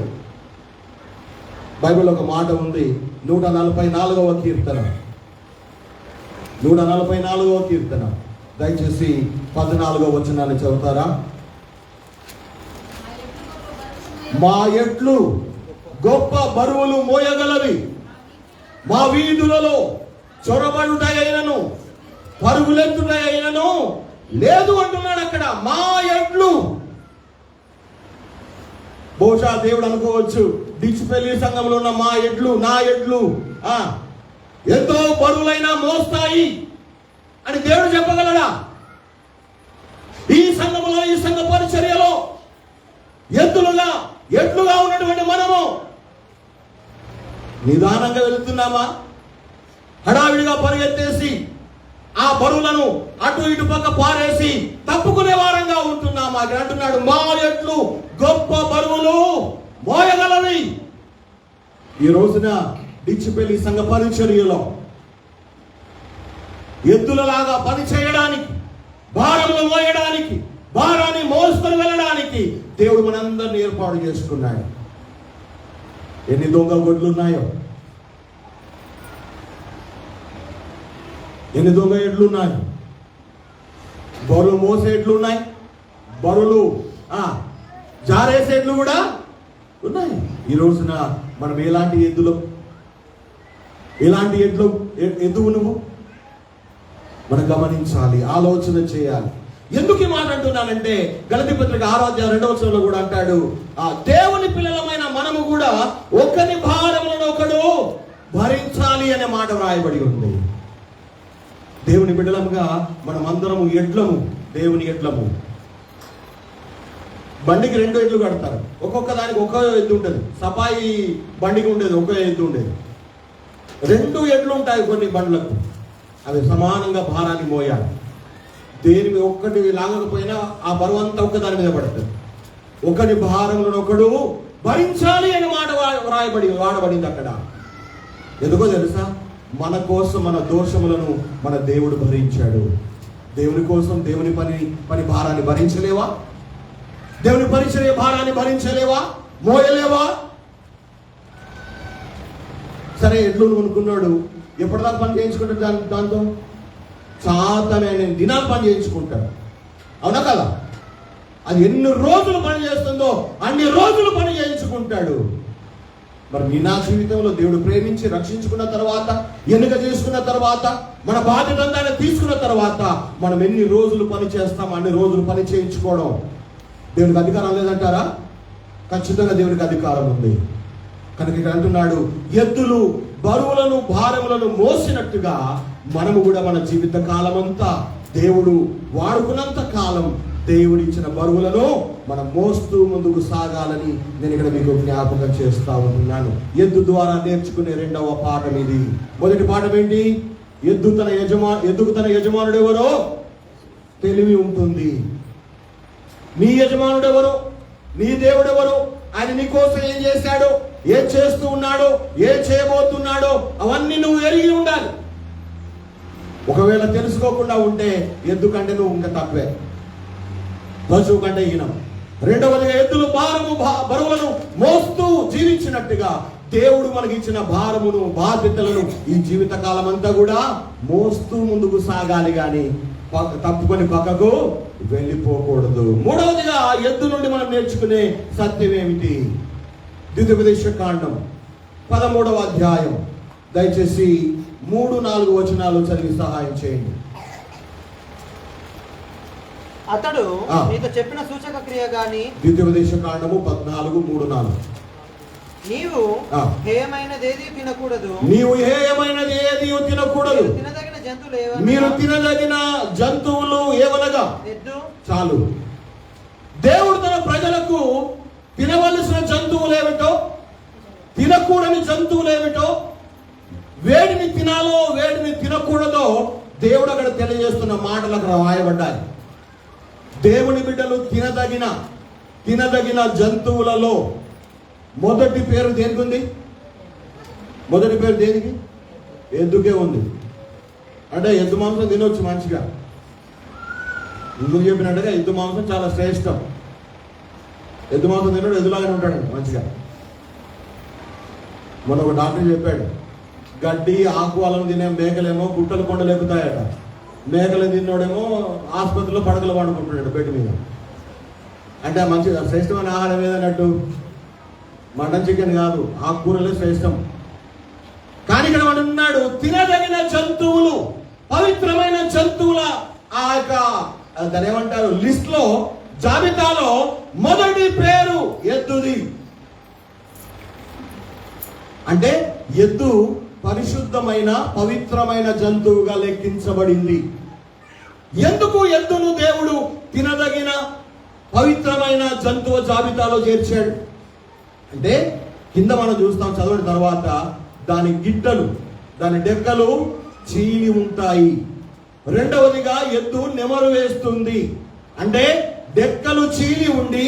బైబిల్లో ఒక మాట ఉంది, 144వ కీర్తన, 144వ కీర్తన. దయచేసి 14వ వచనాన్ని చదువుతారా? మా ఎట్లు గొప్ప బరువులు మోయగలవి, మా వీధులలో చొరబడుటైనను పరుగులెత్తుటైనను లేదు అంటున్నాడు అక్కడ. మా ఎట్లు. బహుశా దేవుడు అనుకోవచ్చు, డిచ్పల్లి సంఘంలో ఉన్న మా ఎడ్లు, నా ఎడ్లు ఎంతో బరువులైనా మోస్తాయి అని దేవుడు చెప్పగలడా? ఈ సంఘములో, ఈ సంఘ పరిచర్యలో ఎడ్లుగా ఉన్నటువంటి మనము నిదానంగా వెళుతున్నామా? హడావిడిగా పరిగెత్తేసి ఆ బరువులను అటు ఇటు పక్క పారేసి తప్పుకునే వారంగా ఉంటున్నామా? ఇక్కడ అంటున్నాడు, మా ఎడ్లు గొప్ప బరువులు మోయగలవి. ఈ రోజున డిచ్పల్లి సంఘ పరిచర్యలో ఎద్దులలాగా పని చేయడానికి, భారములు మోయడానికి, భారాన్ని మోసుకొని వెళ్ళడానికి దేవుడు మనందరినీ ఏర్పాటు చేసుకున్నాడు. ఎన్ని దొంగ గొడ్లు ఉన్నాయో, ఎన్ని దొంగ ఎడ్లు ఉన్నాయి, బరువులు మోసే ఎడ్లు ఉన్నాయి, బరువులు జారేసే ఎడ్లు కూడా ఉన్నాయి. ఈ రోజున మనం ఎలాంటి ఎద్దులు నువ్వు మనం గమనించాలి, ఆలోచన చేయాలి. ఎందుకు ఈ మాట అంటున్నానంటే, గలతీ పత్రిక 6:2 కూడా అంటాడు, దేవుని పిల్లలమైన మనము కూడా ఒకరి భారములను ఒకడు భరించాలి అనే మాట వ్రాయబడి ఉంది. దేవుని బిడ్డలముగా మనం అందరము ఎడ్లము, దేవుని ఎడ్లము. బండికి 2 ఎడ్లు కడతారు. ఒక్కొక్క దానికి ఒక ఎద్దు ఉంటుంది. సపాయి బండికి ఉండేది ఒక ఎద్దు ఉండేది. 2 ఎడ్లు ఉంటాయి కొన్ని బండ్లకు. అవి సమానంగా భారాన్ని మోయాలి. దేని మీద ఒక్కటి లాగకపోయినా ఆ బరువంతా ఒక్క దాని మీద పడుతుంది. ఒకటి భారంలో ఒకడు భరించాలి అని మాట వాడబడింది అక్కడ. ఎందుకో తెలుసా? మన కోసం మన దోషములను మన దేవుడు భరించాడు. దేవుని కోసం దేవుని పని భారాన్ని భరించలేవా? దేవుని పరిచర్య భారాన్ని భరించలేవా? మోయలేవా? సరే, ఎడ్లు కొనుక్కున్నాడు. ఎప్పటిదాకా పని చేయించుకుంటాడు? దాంతో చాతనైన దినాలు పని చేయించుకుంటాడు. అవునా కదా? అది ఎన్ని రోజులు పని చేస్తుందో అన్ని రోజులు పని చేయించుకుంటాడు. మరి నా జీవితంలో దేవుడు ప్రేమించి రక్షించుకున్న తర్వాత, ఎన్నిక చేసుకున్న తర్వాత, మన బాధ్యత అంతా తీసుకున్న తర్వాత మనం ఎన్ని రోజులు పని చేస్తాం అన్ని రోజులు పని చేయించుకోవడం దేవునికి అధికారం లేదంటారా? ఖచ్చితంగా దేవునికి అధికారం ఉంది. కనుక ఇక్కడ అంటున్నాడు, ఎద్దులు బరువులను భారములను మోసినట్టుగా మనము కూడా మన జీవిత కాలమంతా దేవుడు వాడుకున్నంత కాలం దేవుడు ఇచ్చిన బరువులను మనం మోస్తూ ముందుకు సాగాలని నేను ఇక్కడ మీకు జ్ఞాపకం చేస్తా ఉంటున్నాను. ఎద్దు ద్వారా నేర్చుకునే 2వ పాఠం ఇది. మొదటి పాఠం ఏంటి? ఎద్దుకు తన యజమానుడు ఎవరో తెలివి ఉంటుంది. నీ యజమానుడు ఎవరు? నీ దేవుడు ఎవరు? ఆయన నీ కోసం ఏం చేశాడు, ఏం చేస్తూ ఉన్నాడో, ఏం చేయబోతున్నాడో అవన్నీ నువ్వు ఎరిగి ఉండాలి. ఒకవేళ తెలుసుకోకుండా ఉంటే ఎద్దు కంటే నువ్వు ఇంకా తక్కువే, పశువు కంటే హీనం. రెండవదిగా, ఎద్దులు బరువులను మోస్తూ జీవించినట్టుగా దేవుడు మనకి ఇచ్చిన భారమును బాధ్యతలను ఈ జీవిత కాలం అంతా కూడా మోస్తూ ముందుకు సాగాలి, కానీ తప్పుకొని పక్కకు వెళ్ళిపోకూడదు. మూడవదిగా, ఎద్దు నుండి మనం నేర్చుకునే సత్యం ఏమిటి? ద్వితీయోపదేశకాండం 13వ అధ్యాయం దయచేసి 3-4 వచనాలు చదివి సహాయం చేయండి. అతడు నీకు చెప్పిన సూచక క్రియ గాని, ద్వితీయోపదేశకాండము 14:3-4. నీవు హేయమైనదేది తినకూడదు. నీవు హేయమైనది ఏది తినకూడదు. తినదగిన జంతువులు మీరు తినదగిన జంతువులు ఏవనగా ఎద్దు. చాలు. దేవుడు తన ప్రజలకు తినవలసిన జంతువులు ఏమిటో, తినకూడని జంతువులు ఏమిటో, వేడిని తినాలో వేడిని తినకూడదో దేవుడు అక్కడ తెలియజేస్తున్న మాటలు అక్కడ రాయబడ్డాయి. దేవుని బిడ్డలు తినదగిన జంతువులలో మొదటి పేరు దేనికి ఉంది? మొదటి పేరు దేనికి? ఎద్దుకే ఉంది. అంటే ఎద్దు మాంసం తినవచ్చు మంచిగా. ఇందుకు చెప్పినట్టుగా ఎద్దు మాంసం చాలా శ్రేష్టం. ఎద్దు మాంసం తిన్నాడు ఎద్దులాగానే ఉంటాడు మంచిగా. మొన్న ఒక డాక్టర్ చెప్పాడు, గడ్డి ఆకువాలను తినే మేకలేమో గుట్టలు కొండలు ఎక్కుతాయట, మేకలు తిన్నోడేమో ఆసుపత్రిలో పడకలు పండుకుంటున్నాడు బెడ్ మీద. అంటే మంచి శ్రేష్టమైన ఆహారం ఏదన్నట్టు? మటన్ చికెన్ కాదు, ఆకుకూరలే శ్రేష్టం. కానీ ఇక్కడ వాడు ఉన్నాడు, తినదగిన జంతువులు, పవిత్రమైన జంతువుల ఆ యొక్క దాని ఏమంటారు లిస్ట్ లో, జాబితాలో మొదటి పేరు ఎద్దుది. అంటే ఎద్దు పరిశుద్ధమైన పవిత్రమైన జంతువుగా లెక్కించబడింది. ఎందుకు ఎద్దును దేవుడు తినదగిన పవిత్రమైన జంతువు జాబితాలో చేర్చాడు అంటే, కింద మనం చూస్తాం చదవని తర్వాత, దాని గిట్టలు, దాని డెక్కలు చీలి ఉంటాయి. రెండవదిగా, ఎద్దు నెమరు వేస్తుంది. అంటే డెక్కలు చీలి ఉండి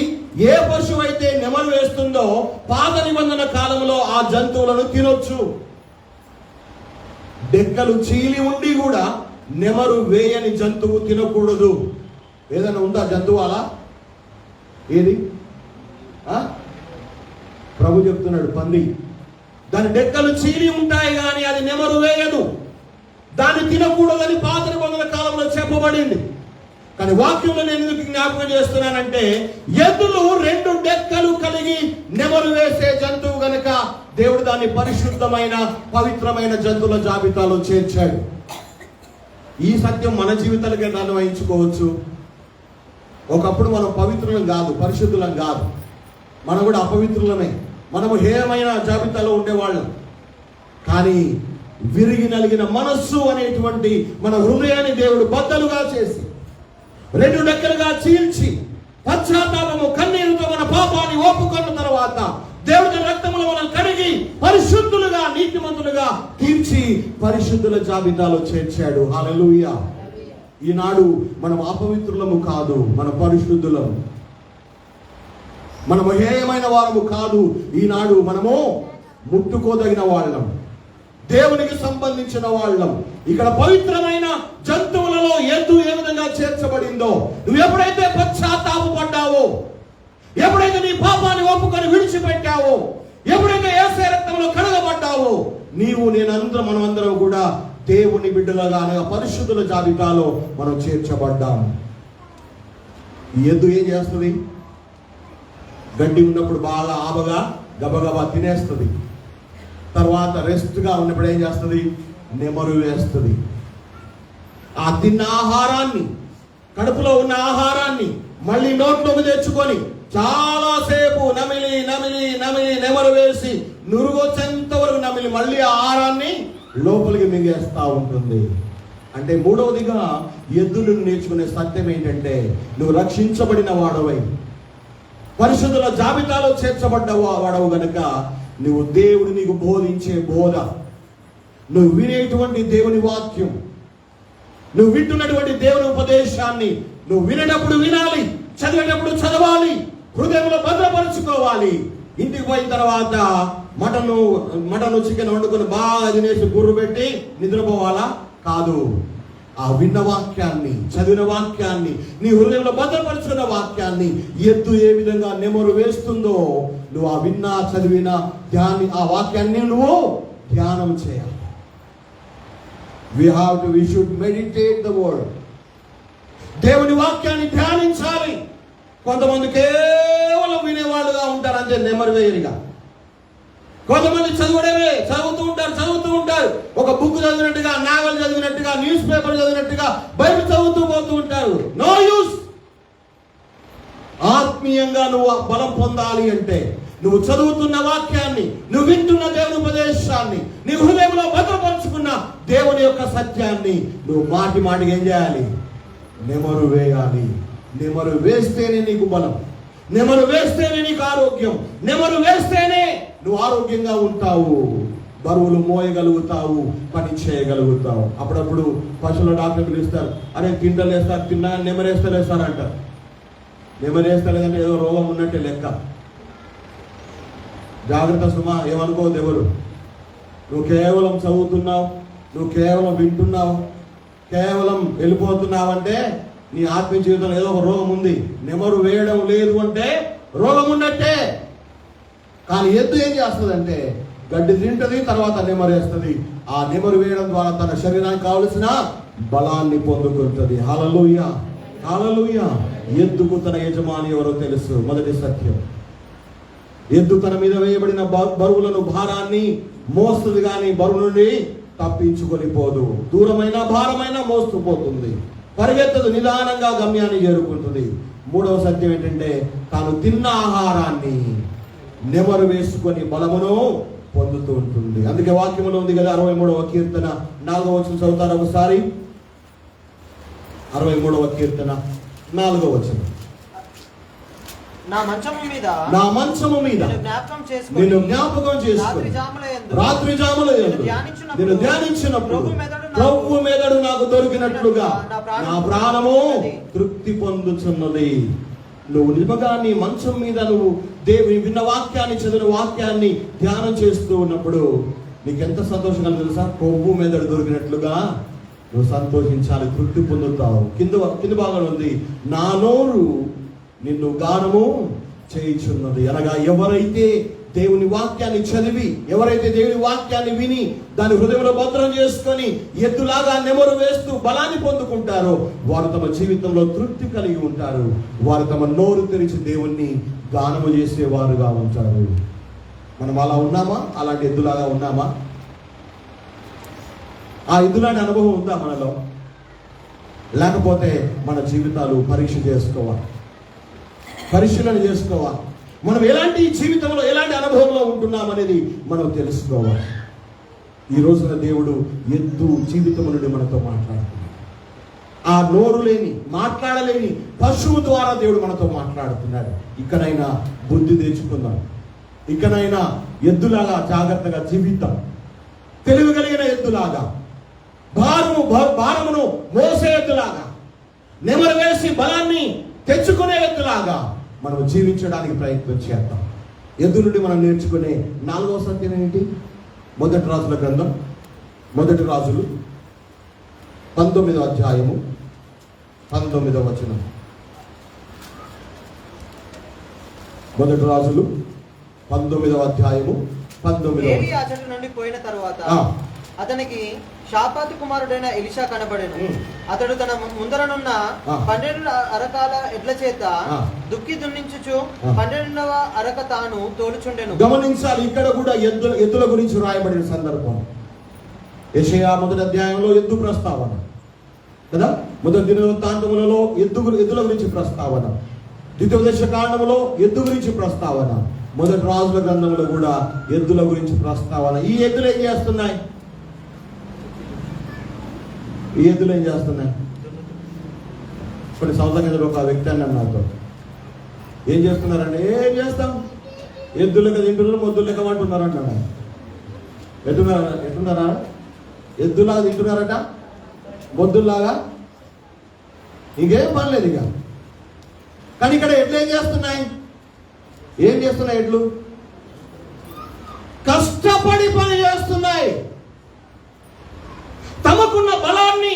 ఏ పశువు అయితే నెమరు వేస్తుందో పాత నిబంధన కాలంలో ఆ జంతువులను తినొచ్చు. డెక్కలు చీలి ఉండి కూడా నెమరు వేయని జంతువు తినకూడదు. ఏదైనా ఉందా జంతువు అలా? ఏది? ప్రభు చెప్తున్నాడు, పంది. దాని డెక్కలు చీలి ఉంటాయి కానీ అది నెమరు వేయదు. దాన్ని తినకూడదని పాత నిబంధన కాలంలో చెప్పబడింది. కానీ వాక్యంలో నేను ఎందుకు జ్ఞాపకం చేస్తున్నానంటే, ఎద్దులు 2 డెక్కలు కలిగి నెమరు వేసే జంతువు గనుక దేవుడు దాన్ని పరిశుద్ధమైన పవిత్రమైన జంతువుల జాబితాలో చేర్చాడు. ఈ సత్యం మన జీవితాలకే అన్వయించుకోవచ్చు. ఒకప్పుడు మనం పవిత్రులం కాదు, పరిశుద్ధులం కాదు, మనం కూడా అపవిత్రులమే, మనము హేయమైన జాబితాలో ఉండేవాళ్ళం. కానీ విరిగి నలిగిన మనస్సు అనేటువంటి మన హృదయాన్ని దేవుడు బద్దలుగా చేసి రెండు డెక్కలుగా చీల్చి పశ్చాత్తాపము కన్నీరుతో మన పాపాన్ని ఒప్పుకున్న తర్వాత దేవుడి రక్తములో మనం కడిగి పరిశుద్ధులుగా నీతిమంతులుగా తీర్చి పరిశుద్ధుల జాబితాలో చేర్చాడు. హల్లెలూయా. ఈనాడు మనం అపవిత్రులము కాదు, మన పరిశుద్ధులము. మనము హేయమైన వారము కాదు, ఈనాడు మనము ముట్టుకోదగిన వాళ్ళం, దేవునికి సంబంధించిన వాళ్ళం. ఇక్కడ పవిత్రమైన జంతువులలో ఎద్దు ఏ విధంగా చేర్చబడిందో, నువ్వు ఎప్పుడైతే పశ్చాత్తాపపడ్డావో, ఎప్పుడైతే నీ పాపాన్ని ఒప్పుకొని విడిచిపెట్టావో, ఎప్పుడైతే యేసు రక్తంలో కడగబడ్డావో, మనమందరం కూడా దేవుని బిడ్డలుగా అనగా పరిశుద్ధుల జాబితాలో మనం చేర్చబడ్డాం. ఈ ఎద్దు ఏం చేస్తుంది? గడ్డి ఉన్నప్పుడు బాగా ఆబగా గబగబా తినేస్తుంది. తర్వాత రెస్ట్గా ఉన్నప్పుడు ఏం చేస్తుంది? నెమరు వేస్తుంది. ఆ తిన్న ఆహారాన్ని, కడుపులో ఉన్న ఆహారాన్ని మళ్ళీ నోట్లోకి తెచ్చుకొని చాలాసేపు నమిలి నమిలి నమిలి నెమరు వేసి నురుగొచ్చేంత వరకు నమిలి మళ్ళీ ఆహారాన్ని లోపలికి మింగేస్తా ఉంటుంది. అంటే మూడవదిగా ఎద్దులను నేర్చుకునే సత్యం ఏంటంటే, నువ్వు రక్షించబడిన వాడవై పరిశుద్ధుల జాబితాలో చేర్చబడ్డ వాడవు గనుక నువ్వు దేవుడు నీకు బోధించే బోధ, నువ్వు వినేటువంటి దేవుని వాక్యం, నువ్వు వింటున్నటువంటి దేవుని ఉపదేశాన్ని నువ్వు వినేటప్పుడు వినాలి, చదివేటప్పుడు చదవాలి, హృదయంలో భద్రపరుచుకోవాలి. ఇంటికి పోయిన తర్వాత మటను చికెన్ వండుకొని బాగా తినేసి గుర్రు పెట్టి నిద్రపోవాలా? కాదు. ఆ విన్న వాక్యాన్ని, చదివిన వాక్యాన్ని, నీ హృదయంలో భద్రపరుచుకున్న వాక్యాన్ని ఎద్దు ఏ విధంగా నెమరు వేస్తుందో నువ్వు ఆ విన్న చదివిన ఆ వాక్యాన్ని నువ్వు ధ్యానం చేయాలి. we should meditate the word. దేవుని వాక్యాన్ని ధ్యానించాలి. కొంతమంది కేవలం వినేవాళ్ళుగా ఉంటారు, అంతే, నెమరు వేయరుగా. కొంతమంది చదువుతూ ఉంటారు, ఒక బుక్ చదివినట్టుగా, నావెల్ చదివినట్టుగా, న్యూస్ పేపర్ చదివినట్టుగా బైబిల్ చదువుతూ పోతూ ఉంటారు. No use. ఆత్మీయంగా నువ్వు బలం పొందాలి అంటే నువ్వు చదువుతున్న వాక్యాన్ని, నువ్వు వింటున్న దేవుని ఉపదేశాన్ని, నీ హృదయంలో భద్రపరుచుకున్న దేవుని యొక్క సత్యాన్ని నువ్వు మాటి మాటికి ఏం చేయాలి? నెమరు వేయాలి. నెమరు వేస్తేనే నీకు బలం, నెమరు వేస్తేనే నీకు ఆరోగ్యం, నెమరు వేస్తేనే నువ్వు ఆరోగ్యంగా ఉంటావు, బరువులు మోయగలుగుతావు, పని చేయగలుగుతావు. అప్పుడప్పుడు పశువుల డాక్టర్ పిలుస్తారు, అరే తింటలేస్తారు, తిన్నా నెమరేస్తలేస్తారు అంటారు. నెమరేస్తలేదంటే ఏదో రోగం ఉన్నట్టే లెక్క. జాగ్రత్త సుమా, ఏమనుకోవద్దు ఎవరు. నువ్వు కేవలం చదువుతున్నావు, నువ్వు కేవలం వింటున్నావు, కేవలం వెళ్ళిపోతున్నావంటే నీ ఆత్మీయ జీవితంలో ఏదో ఒక రోగం ఉంది. నెమరు వేయడం లేదు అంటే రోగం ఉన్నట్టే. కానీ ఎద్దు ఏం చేస్తుందంటే గడ్డి తింటది, తర్వాత నెమరేస్తుంది. ఆ నెమరు వేయడం ద్వారా తన శరీరానికి కావలసిన బలాన్ని పొందుకుంటుంది. హల్లెలూయా, హల్లెలూయా. ఎద్దుకు తన యజమాని ఎవరో తెలుసు. మొదటి సత్యం, ఎద్దు తన మీద వేయబడిన బరువులను, భారాన్ని మోస్తుంది, కానీ బరువు నుండి తప్పించుకొని పోదు. దూరమైన భారమైన మోస్తూ పోతుంది, పరిగెత్తదు, నిదానంగా గమ్యాన్ని చేరుకుంటుంది. మూడవ సత్యం ఏంటంటే, తాను తిన్న ఆహారాన్ని నెమరు వేసుకొని బలమును పొందుతూ ఉంటుంది. అందుకే వాక్యంలో ఉంది కదా, 63వ కీర్తన 4వ వచనం చదువుతారు ఒకసారి. 63వ కీర్తన 4వ వచనం. నా మంచము మీద నిన్ను జ్ఞాపకం చేసుకొని రాత్రి జాములయందు నిన్ను ధ్యానించినప్పుడు ప్రభువు మెదడు నాకు దొరికినట్లుగా నా ప్రాణము తృప్తి పొందుచున్నది. నువ్వు నిజంగా నీ మంచం మీద నువ్వు దేవుని విన్న వాక్యాన్ని, చదివిన వాక్యాన్ని ధ్యానం చేస్తూ ఉన్నప్పుడు నీకు ఎంత సంతోషంగా తెలుసా? కొవ్వు మెదడు దొరికినట్లుగా నువ్వు సంతోషించాలి, తృప్తి పొందుతావు. కింద భాగంలో ఉంది, నా నోరు నిన్ను గానము చేయుచున్నది. అనగా ఎవరైతే దేవుని వాక్యాన్ని చదివి, ఎవరైతే దేవుని వాక్యాన్ని విని దాని హృదయంలో భద్రం చేసుకొని ఎద్దులాగా నెమరు వేస్తూ బలాన్ని పొందుకుంటారో వారు తమ జీవితంలో తృప్తి కలిగి ఉంటారు. వారు తమ నోరు తెరిచి దేవుణ్ణి గానము చేసేవారుగా ఉంటారు. మనం అలా ఉన్నామా? అలాంటి ఎద్దులాగా ఉన్నామా? ఆ ఎద్దులాంటి అనుభవం ఉందా మనలో? లేకపోతే మన జీవితాలు పరీక్ష చేసుకోవాలి, పరిశీలన చేసుకోవాలి. మనం ఎలాంటి జీవితంలో, ఎలాంటి అనుభవంలో ఉంటున్నాం అనేది మనం తెలుసుకోవాలి. ఈ రోజున దేవుడు ఎద్దు జీవితం నుండి మనతో మాట్లాడుతున్నాడు. ఆ నోరు లేని, మాట్లాడలేని పశువు ద్వారా దేవుడు మనతో మాట్లాడుతున్నాడు. ఇకనైనా బుద్ధి తెచ్చుకుందాం. ఇకనైనా ఎద్దులాగా జాగ్రత్తగా జీవితం, తెలివి కలిగిన ఎద్దులాగా, భారమును మోసే ఎద్దులాగా, నెమరు వేసి బలాన్ని తెచ్చుకునే ఎద్దులాగా మనం జీవించడానికి ప్రయత్నం చేద్దాం. ఎద్దు నుండి మనం నేర్చుకునే 4వ సత్యం ఏంటి? మొదటి రాజుల గ్రంథం, మొదటి రాజులు 19వ అధ్యాయము 19వ వచనం. మొదటి రాజులు 19వ అధ్యాయము 19వ ఏలీ ఆ చెట్టు నుండి పోయిన తరువాత అతనికి షాపాతు కుమారుడైన ఎలీషా కనబడెను. అతడు తన ముందరనున్న 12 అరకాల ఎడ్ల చేత దుక్కి దున్నించుచు 12వ అరక తాను తోలుచుండెను. గమనించాలి, ఇక్కడ కూడా ఎద్దుల గురించి రాయబడిన సందర్భం. యెషయా మొదటి అధ్యాయంలో ఎద్దు ప్రస్తావన కదా, మొదటి దినవృత్తాంతములలో ఎద్దుల గురించి ప్రస్తావన, ద్వితీయోపదేశ కాండములో ఎద్దు గురించి ప్రస్తావన, మొదటి రాజుల గ్రంథంలో కూడా ఎద్దుల గురించి ప్రస్తావన. ఈ ఎద్దులు ఏం చేస్తున్నాయి? ఈ ఎద్దులు ఏం చేస్తున్నాయి? కొన్ని సంవత్సరాల కింద ఒక వ్యక్తి అన్నాడు నాతో, ఏం చేస్తున్నారండి? ఏం చేస్తాం, ఎద్దులక తింటున్నారు, మొద్దులు లెక్క అంటున్నారు అంటున్నాడు. ఎట్టున్నారా? ఎద్దులాగా తింటున్నారట, మొద్దుల్లాగా, ఇంకేం పనిలేదు ఇక. కానీ ఇక్కడ ఎడ్లు ఏం చేస్తున్నాయి? ఏం చేస్తున్నాయి ఎడ్లు? కష్టపడి పని చేస్తున్నాయి. తమకున్న బలాన్ని,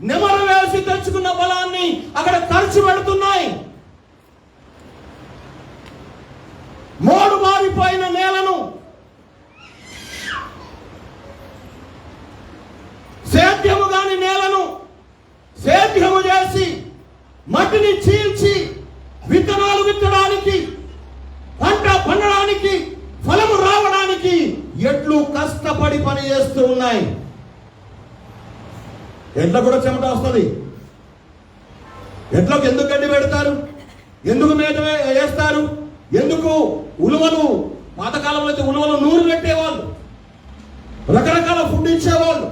నెమరు వేసి తెచ్చుకున్న బలాన్ని అక్కడ ఖర్చు పెడుతున్నాయి. మోడు మారిపోయిన నేలను, సేద్యము కాని నేలను సేద్యము చేసి మట్టిని చీల్చి విత్తనాలు విత్తడానికి, పంట పండడానికి, ఫలము రావడానికి ఎడ్లు కష్టపడి పని చేస్తూ ఉన్నాయి. ఎడ్ల కూడా చెమట వస్తుంది. ఎడ్లకు ఎందుకు గడ్డి పెడతారు? ఎందుకు మేత వేస్తారు? ఎందుకు ఉలువలు? పాతకాలంలో అయితే ఉలువలు నూరు పెట్టేవాళ్ళు, రకరకాల ఫుడ్ ఇచ్చేవాళ్ళు,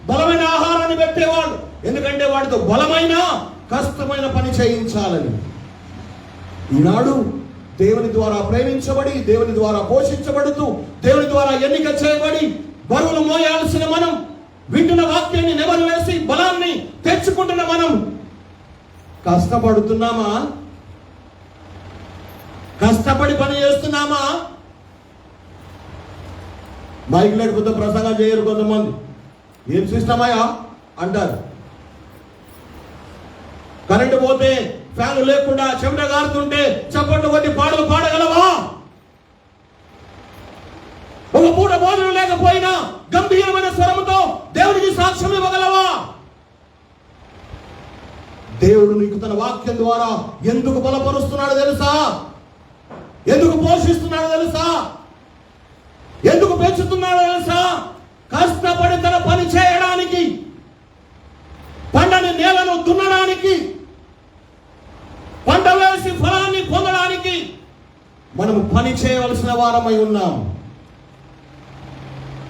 బలమైన ఆహారాన్ని పెట్టేవాళ్ళు. ఎందుకంటే వాటితో బలమైన కష్టమైన పని చేయించాలని. ఈనాడు దేవుని ద్వారా ప్రేమించబడి, దేవుని ద్వారా పోషించబడుతూ, దేవుని ద్వారా ఎన్నిక చేయబడి బరువులు మోయాల్సిన మనం, వింటున్న వాక్యాన్ని నెమరు వేసి బలాన్ని తెచ్చుకుంటున్న మనం కష్టపడుతున్నామా? కష్టపడి పని చేస్తున్నామా? మైక్ లేకపోతే ప్రసంగం చేయరు కొంతమంది. ఏం సిస్టమయ్యా అంటారు. కరెంటు పోతే, ఫ్యాన్ లేకుండా చెమట గారుతుంటే చప్పట్లు కొట్టి పాటలు పాడగలవా? ఒక పూట భోజనం లేకపోయినా గంభీరమైన స్వరంతో దేవుడికి సాక్ష్యం ఇవ్వగలవా? దేవుడు నీకు తన వాక్యం ద్వారా ఎందుకు బలపరుస్తున్నాడో తెలుసా? ఎందుకు పోషిస్తున్నాడో తెలుసా? ఎందుకు పెంచుతున్నాడో తెలుసా? కష్టపడి తన పని చేయడానికి, పంటని నేలను దున్నడానికి, పంట వేసి ఫలాన్ని పొందడానికి మనము పని చేయవలసిన వారమై ఉన్నాం.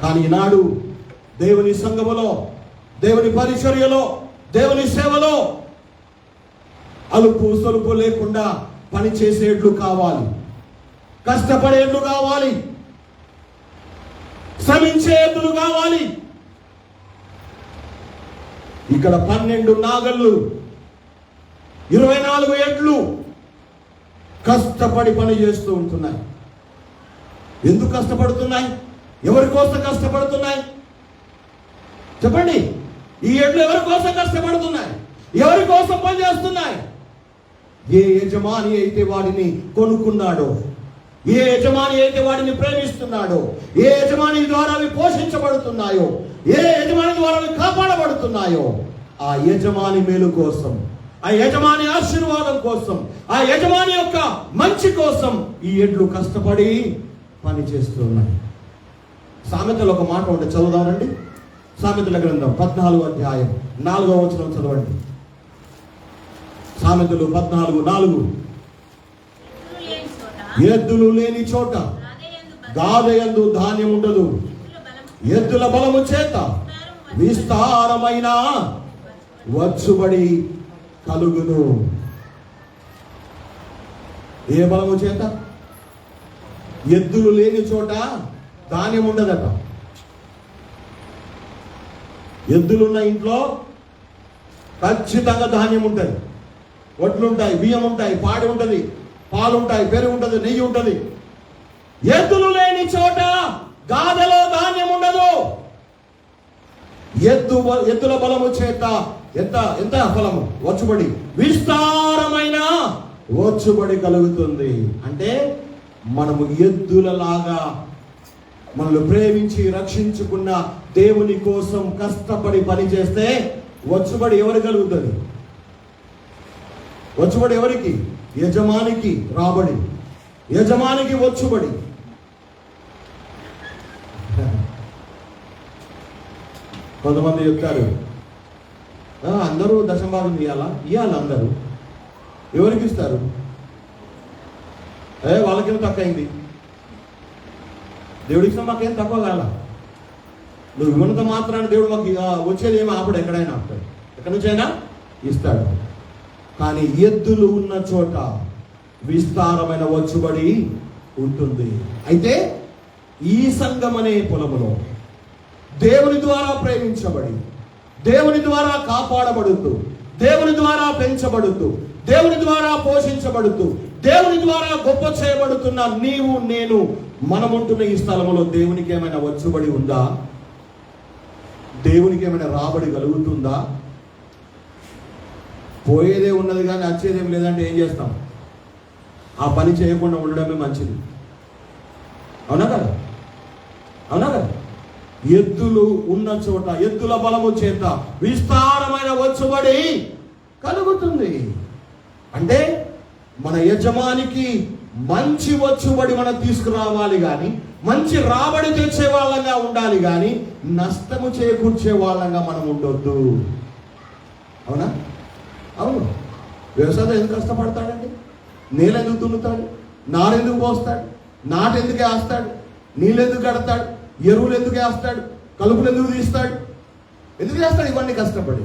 కానీ ఈనాడు దేవుని సంఘములో, దేవుని పరిచర్యలో, దేవుని సేవలో అలుపు సొలుపు లేకుండా పని చేసేట్లు కావాలి, కష్టపడేట్లు కావాలి, శ్రమించేట్లు కావాలి. ఇక్కడ 12 నాగళ్ళు, 24 ఎడ్లు కష్టపడి పని చేస్తూ ఉంటున్నాయి. ఎందుకు కష్టపడుతున్నాయి? ఎవరి కోసం కష్టపడుతున్నాయి? చెప్పండి. ఈ ఎడ్లు ఎవరి కోసం కష్టపడుతున్నాయి? ఎవరి కోసం పనిచేస్తున్నాయి? ఏ యజమాని అయితే వాడిని కొనుక్కున్నాడో, ఏ యజమాని అయితే వాడిని ప్రేమిస్తున్నాడో, ఏ యజమాని ద్వారా అవి పోషించబడుతున్నాయో, ఏ యజమాని ద్వారా అవి కాపాడబడుతున్నాయో, ఆ యజమాని మేలు కోసం, ఆ యజమాని ఆశీర్వాదం కోసం, ఆ యజమాని యొక్క మంచి కోసం ఈ ఎడ్లు కష్టపడి పని చేస్తున్నాయి. సామెతలు ఒక మాట ఉంటే చదువుదామండి. సామెతల గ్రంథం 14వ అధ్యాయం 4వ వచనం చదవండి. సామెతలు 14:4. ఎద్దులు లేని చోట గాదయందు ధాన్యం ఉండదు, ఎద్దుల బలము చేత విస్తారమైన వచ్చుబడి కలుగును. ఏ బలము చేత? ఎద్దులు లేని చోట ధాన్యం ఉండదట. ఎద్దులున్న ఇంట్లో ఖచ్చితంగా ధాన్యం ఉంటుంది, వడ్లుంటాయి, బియ్యం ఉంటాయి, పాడి ఉంటుంది, పాలు ఉంటాయి, పెరుగు ఉంటుంది, నెయ్యి ఉంటుంది. ఎద్దులు లేని చోట గాదలో ధాన్యం ఉండదు. ఎద్దుల బలము చేత ఎంత ఫలము? వచ్చుబడి, విస్తారమైన వచ్చుబడి కలుగుతుంది. అంటే మనము ఎద్దులలాగా మనల్ని ప్రేమించి రక్షించుకున్న దేవుని కోసం కష్టపడి పని చేస్తే వచ్చుబడి ఎవరికి కలుగుతుంది? వచ్చుబడి ఎవరికి? యజమానికి రాబడి, యజమానికి వచ్చుబడి. కొంతమంది చెప్తారు, అందరూ దశంభాగం ఇవ్వాలి అందరూ. ఎవరికి ఇస్తారు? వాళ్ళకేం తక్కువ అయింది, దేవుడికి ఇస్తాం, మాకేం తక్కువ కాల. నువ్వు వినంత మాత్రాన్ని దేవుడు మాకు వచ్చేది ఏమో ఆపడు, ఎక్కడైనా ఆపుతాడు, ఎక్కడి నుంచైనా ఇస్తాడు. కానీ ఎద్దులు ఉన్న చోట విస్తారమైన వచ్చుబడి ఉంటుంది. అయితే ఈ సంఘం అనే పొలములో దేవుని ద్వారా ప్రేమించబడి, దేవుని ద్వారా కాపాడబడుతూ, దేవుని ద్వారా పెంచబడుతూ, దేవుని ద్వారా పోషించబడుతూ, దేవుని ద్వారా గొప్ప చేయబడుతున్న నీవు నేను మనముంటున్న ఈ స్థలంలో దేవునికి ఏమైనా వచ్చుబడి ఉందా? దేవునికి ఏమైనా రాబడి కలుగుతుందా? పోయేదే ఉన్నది కానీ వచ్చేదేం లేదంటే ఏం చేస్తాం? ఆ పని చేయకుండా ఉండడమే మంచిది. అవునా కదా? అవునా కదా? ఎద్దులు ఉన్న చోట ఎద్దుల బలము చేత విస్తారమైన వచ్చుబడి కలుగుతుంది. అంటే మన యజమానికి మంచి వచ్చుబడి మనం తీసుకురావాలి కానీ, మంచి రాబడి తెచ్చే వాళ్ళంగా ఉండాలి కానీ నష్టము చేకూర్చే వాళ్ళంగా మనం ఉండొద్దు. అవునా? అవును. వ్యవసాయం ఎందుకు కష్టపడతాడండి? నేల ఎందుకు దున్నుతాడు? నారెందుకు పోస్తాడు? నాటెందుకు వేస్తాడు? నీళ్ళు ఎందుకు కడతాడు? ఎరువులు ఎందుకు వేస్తాడు? కలుపులు ఎందుకు తీస్తాడు? ఎందుకు చేస్తాడు ఇవన్నీ కష్టపడి?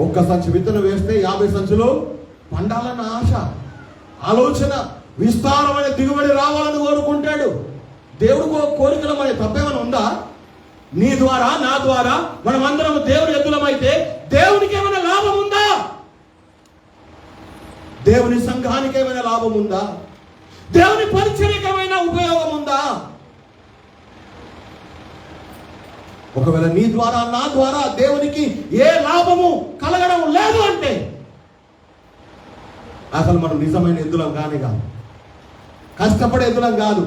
ఒక్క సంచి విత్తనం వేస్తే 50 సంచులు పండాలన్న ఆశ, ఆలోచన, విస్తారమైన దిగుబడి రావాలని కోరుకుంటాడు. దేవుడు కోరికలు మన తప్పేమైనా ఉందా? నీ ద్వారా నా ద్వారా మనమందరం దేవుని ఎద్దులమైతే దేవునికి ఏమైనా లాభం ఉందా? దేవుని సంఘానికి ఏమైనా లాభం ఉందా? దేవుని పరిచర్యకి ఏమైనా ఉపయోగం ఉందా? ఒకవేళ నీ ద్వారా నా ద్వారా దేవునికి ఏ లాభము కలగడం లేదు అంటే అసలు మనం నిజమైన ఎద్దులం కానే కాదు, కష్టపడే ఎద్దులం కాదు,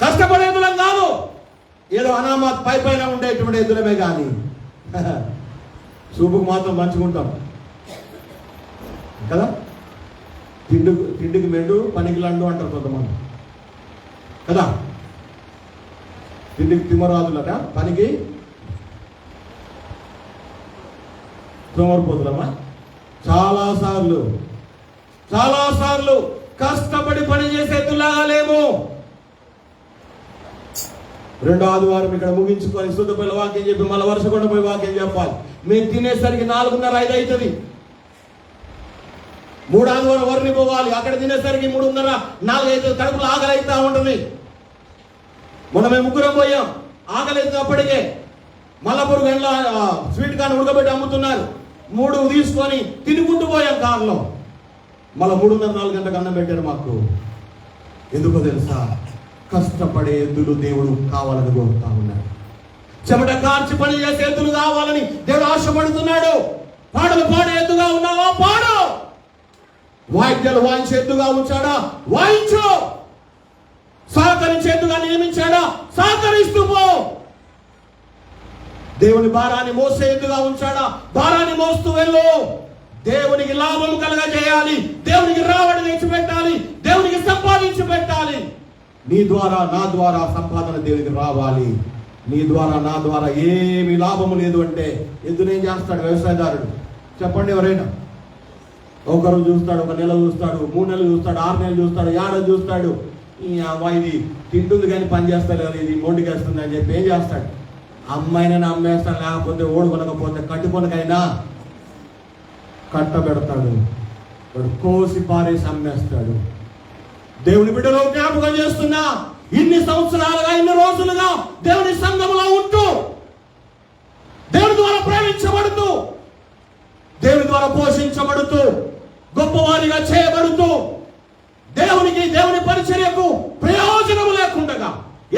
కష్టపడే ఎద్దులం కాదు. ఏదో అనామత్ పైన ఉండేటువంటి ఎద్దులమే కానీ చూపుకు మాత్రం మంచుకుంటాం కదా. తిండికి మెండు పనికి లండు అంటారు కొంతమంది కదా. తిండికి తిమ్మరాదులట, పనికి సోమరిపోతులమ్మా. చాలాసార్లు కష్టపడి పని చేసేట్టులాగా లేము. రెండో ఆదివారం ఇక్కడ ముగించుకొని శుద్ధపల్లి వాక్యం చెప్పి మళ్ళీ వరుసకొండ పోయి వాక్యం చెప్పాలి. మేము తినేసరికి 4:30-5 అవుతుంది. 3 ఆదివారం వరిని పోవాలి, అక్కడ తినేసరికి 3:30-4 అవుతుంది. కడుపులో ఆకలి అవుతా ఉంటుంది. మొన్న మేము 3 పోయాం, ఆకలి అవుతుంది. అప్పటికే మల్లపూర్ గంటల స్వీట్ కార్న్ ఉడకబెట్టి అమ్ముతున్నారు. 3 తీసుకొని తినుకుంటూ పోయాం కారులో. మళ్ళీ 3:30-4 గంటలకు అన్నం పెట్టారు మాకు. ఎందుకో తెలుసా? కష్టపడే ఎద్దులు దేవుడు కావాలని కోరుతా ఉన్నాడు. చెమట కార్చి పని చేసే ఎద్దులు కావాలని దేవుడు ఆశపడుతున్నాడు. పాటలు పాడే ఎద్దుగా ఉన్నావా? పాడు. వాయిద్యాలు వాయించే ఎద్దుగా ఉంచాడా? వాయించు. సహకరించే ఎద్దుగా నియమించాడా? సహకరిస్తూ పో. దేవుని భారాన్ని మోసే ఎద్దుగా ఉంచాడా? భారాన్ని మోస్తూ వెళ్ళు. దేవునికి లాభం కలగజేయాలి, దేవునికి రాబడి తెచ్చిపెట్టాలి, దేవునికి సంపాదించి పెట్టాలి. నీ ద్వారా నా ద్వారా సంపాదన దేవునికి రావాలి. నీ ద్వారా నా ద్వారా ఏమి లాభము లేదు అంటే ఎద్దునేం చేస్తాడు వ్యవసాయదారుడు? చెప్పండి ఎవరైనా. ఒకరు చూస్తాడు, 1 నెల చూస్తాడు, 3 నెలలు చూస్తాడు, 6 నెలలు చూస్తాడు, 1 ఏడాది చూస్తాడు. ఈ అమ్మాయి ఇది తింటుంది కానీ పని చేస్తాడు కదా, ఇది మొండికేస్తుంది అని చెప్పి ఏం చేస్తాడు? అమ్మాయిని అమ్మేస్తాడు, లేకపోతే ఓడి కొనకపోతే కట్టుకొనకైనా కట్టబెడతాడు. వాడు కోసి పారేసి అమ్మేస్తాడు. దేవుని బిడ్డలో జ్ఞాపకం చేస్తున్నా, ఇన్ని సంవత్సరాలుగా, ఇన్ని రోజులుగా దేవుని సంఘంలో ఉంటూ, దేవుని ద్వారా ప్రేమించబడుతూ, దేవుని ద్వారా పోషించబడుతూ, గొప్పవారిగా చేయబడుతూ, దేవునికి, దేవుని పరిచర్యకు ప్రయోజనం లేకుండా,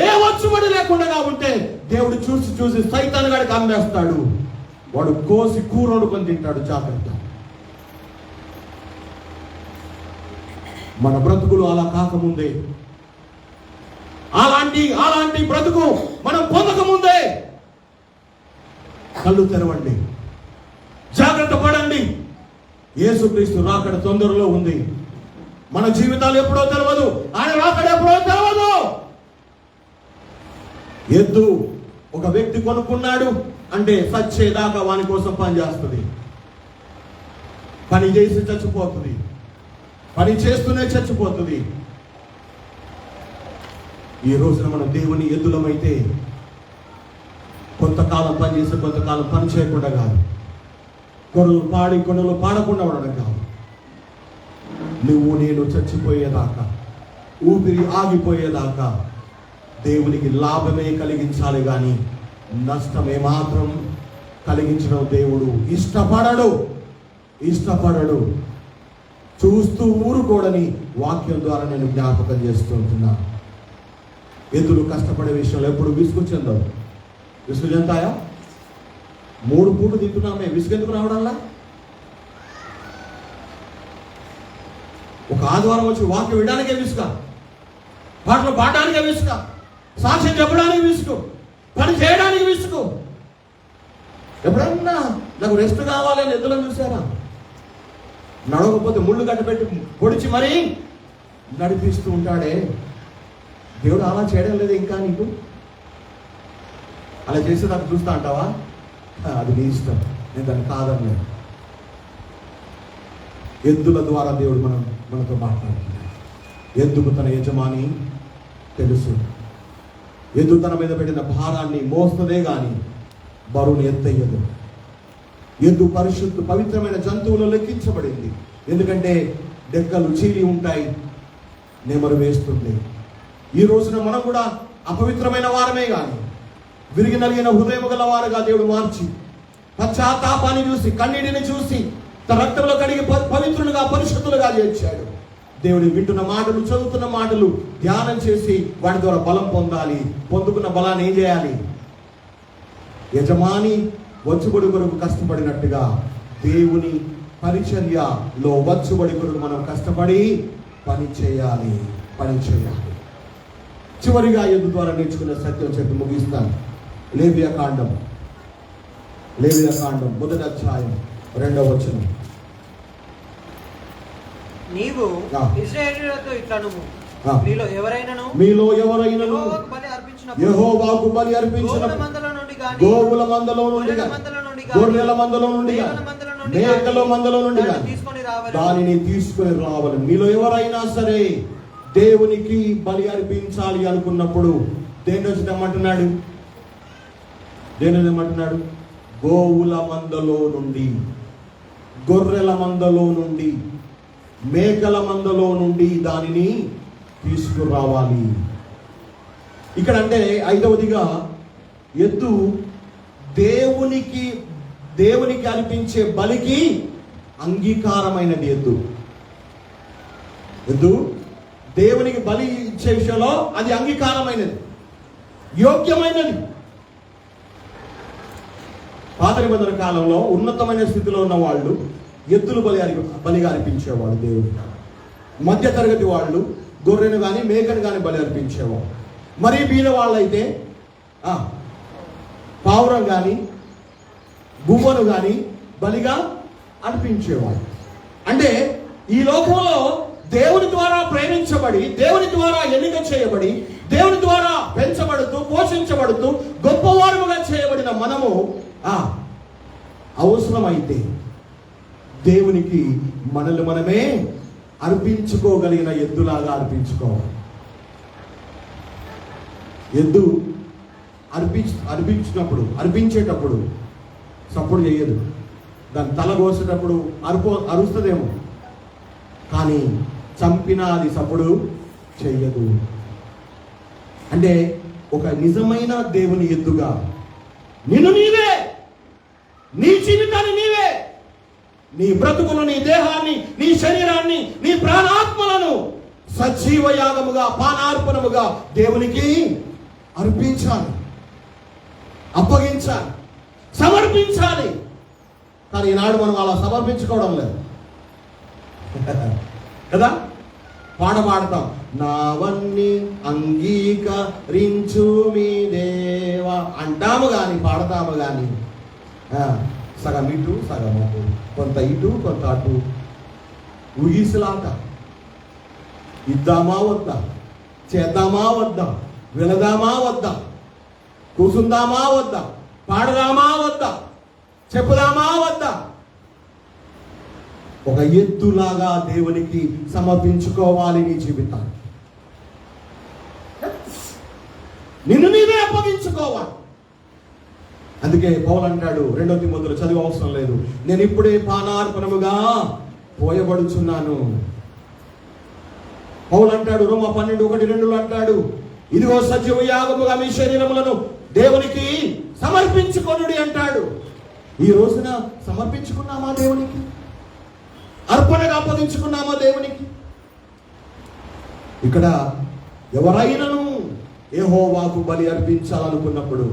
ఏ వచ్చుబడి లేకుండా ఉంటే దేవుడు చూసి చూసి సైతాను గాడికి అమ్మేస్తాడు. వాడు కోసి కూర వండుకొని తింటాడు. జాగ్రత్త. మన బ్రతుకులు అలా కాకముందే, అలాంటి బ్రతుకు మనం పొందకముందే కళ్ళు తెరవండి, జాగ్రత్త పడండి. యేసుక్రీస్తు రాకడ తొందరలో ఉంది. మన జీవితాలు ఎప్పుడో తెలియదు, ఆయన రాకడ ఎప్పుడో తెలియదు. ఎద్దు ఒక వ్యక్తి కొనుక్కున్నాడు అంటే సచ్చేదాకా వాని కోసం పని చేస్తుంది. పని చేసి చచ్చిపోతుంది, పని చేస్తూనే చచ్చిపోతుంది. ఈ రోజున మనం దేవుని ఎద్దులమైతే కొంతకాలం పని చేసి కొంతకాలం పని చేయకుండా కాదు, కొనలు పాడి కొనలు పాడకుండా ఉండడం కాదు. నువ్వు నేను చచ్చిపోయేదాకా, ఊపిరి ఆగిపోయేదాకా దేవునికి లాభమే కలిగించాలి కానీ నష్టమే మాత్రం కలిగించడం దేవుడు ఇష్టపడడు. చూస్తూ ఊరుకోడని వాక్యం ద్వారా నేను జ్ఞాపకం చేస్తుంటున్నా. ఎద్దులు కష్టపడే విషయంలో ఎప్పుడు విసుగు చెందవు. విసుగు చెందాయా? 3 పూటలు తింటున్నామే, విసుగెందుకు రావడంలా? ఒక ఆదివారం వచ్చి వాక్యం వినడానికే విసుక, పాటలు పాడడానికే విసుక, సాక్ష్యం చెప్పడానికి విసుగు, పని చేయడానికి విసుగు. ఎప్పుడన్నా నాకు రెస్ట్ కావాలని ఎద్దులను చూసారా? నడవకపోతే ముళ్ళు కట్టబెట్టి పొడిచి మరీ నడిపిస్తూ ఉంటాడే. దేవుడు అలా చేయడం లేదు ఇంకా నీకు? అలా చేస్తే నాకు చూస్తా అంటావా? అది నీ ఇష్టం, నేను దాన్ని కాదన్నాను. ఎద్దుల ద్వారా దేవుడు మనతో మాట్లాడుతున్నాడు. ఎద్దుకు తన యజమాని తెలుసు. ఎద్దు తన మీద పెట్టిన భారాన్ని మోస్తుందే కానీ బరువును ఎత్తయ్యదు. ఎద్దు పవిత్రమైన జంతువులు లెక్కించబడింది. ఎందుకంటే డెక్కలు చీలి ఉంటాయి, నెమరు వేస్తుంది. ఈ రోజున మనం కూడా అపవిత్రమైన వారమే కానీ విరిగి నలిగిన హృదయం గల వారుగా దేవుడు మార్చి, పశ్చాత్తాపాన్ని చూసి, కన్నీటిని చూసి తన రక్తంలో కడిగి పవిత్రులుగా, పరిశుద్ధులుగా చేర్చాడు. దేవుడు వింటున్న మాటలు, చదువుతున్న మాటలు ధ్యానం చేసి వాటి ద్వారా బలం పొందాలి. పొందుకున్న బలాన్ని ఏం చేయాలి? యజమాని వచ్చుబడి కొరకు కష్టపడినట్టుగా దేవుని పరిచర్యలో వచ్చుబడి కొరకు మనం కష్టపడి పని చేయాలి. చివరిగా ఎద్దు ద్వారా నేర్చుకునే సత్యం చెప్పి ముగిస్తాను. లేవియా కాండం 1వ అధ్యాయం 2వ వచనం. నీవు ఇశ్రాయేలీయులతో ఇట్లనుము, మీలో ఎవరైనను యెహోవాకు బలి అర్పించిన గోవుల మందలో నుండి గొర్రెల మందలో నుండి మేకల మందలో నుండి దానిని తీసుకొని రావాలి. మీలో ఎవరైనా సరే దేవునికి బలి అర్పించాలి అనుకున్నప్పుడు దేని తెమ్మంటున్నాడు? గోవుల మందలో నుండి, గొర్రెల మందలో నుండి, మేకల మందలో నుండి దానిని తీసుకురావాలి. ఇక్కడ అంటే 5వదిగా ఎద్దు దేవునికి అర్పించే బలికి అంగీకారమైనది. ఎద్దు దేవునికి బలి ఇచ్చే విషయంలో అది అంగీకారమైనది, యోగ్యమైనది. పాత నిబంధన కాలంలో ఉన్నతమైన స్థితిలో ఉన్న వాళ్ళు ఎద్దులు బలిగా అర్పించేవాడు దేవుడు. మధ్య తరగతి వాళ్ళు గొర్రెను కానీ మేకను కానీ బలి అర్పించేవాడు. మరీ బీద వాళ్ళైతే పావురం కానీ గువ్వను కానీ బలిగా అర్పించేవాడు. అంటే ఈ లోకంలో దేవుని ద్వారా ప్రేమించబడి, దేవుని ద్వారా ఎన్నిక చేయబడి, దేవుని ద్వారా పెంచబడుతూ, పోషించబడుతూ, గొప్పవారుగా చేయబడిన మనము అవసరమైతే దేవునికి మనల్ని మనమే అర్పించుకోగలిగిన ఎద్దులాగా అర్పించుకోవాలి. ఎద్దు అర్పించేటప్పుడు సప్పుడు చేయదు. దాని తల కోసేటప్పుడు అరుస్తుందేమో, కానీ చంపినా అది సప్పుడు చెయ్యదు. అంటే ఒక నిజమైన దేవుని ఎద్దుగా నిన్ను నీవే, నీ జీవితాన్ని నీవే, నీ బ్రతుకును, నీ దేహాన్ని, నీ శరీరాన్ని, నీ ప్రాణాత్మలను సజీవ యాగముగా, పానార్పణముగా దేవునికి అర్పించాలి, అప్పగించాలి, సమర్పించాలి. కానీ ఈనాడు మనం అలా సమర్పించుకోవడం లేదు కదా. పాడతాం, నావన్నీ అంగీకరించు మీ దేవా అంటాము కానీ పాడతాము కానీ సగం ఇటు సగం అటు, కొంత ఇటు కొంత అటు, ఊగిసలాట. ఇద్దామా వద్దా, చేద్దామా వద్దా, వెళదామా వద్దా, కూర్చుందామా వద్దా, పాడదామా వద్దా, చెప్పుదామా వద్దా. ఒక ఎద్దులాగా దేవునికి సమర్పించుకోవాలి నీ జీవితాన్ని. నిన్ను నీవే అప్పగించుకోవాలి. అందుకే పౌలు అంటాడు, 2 తిమోతిలో చదివే అవసరం లేదు, నేను ఇప్పుడే పానార్పణముగా పోయబడుచున్నాను. పౌలు అంటాడు రోమా 12:1-2 అంటాడు, ఇదిగో సజీవ యాగముగా మీ శరీరములను దేవునికి సమర్పించుకొనుడి అంటాడు. ఈ రోజున సమర్పించుకున్నామా దేవునికి? అర్పణగా అప్పగించుకున్నామా దేవునికి? ఇక్కడ ఎవరైనాను యెహోవాకు బలి అర్పించాలనుకున్నప్పుడు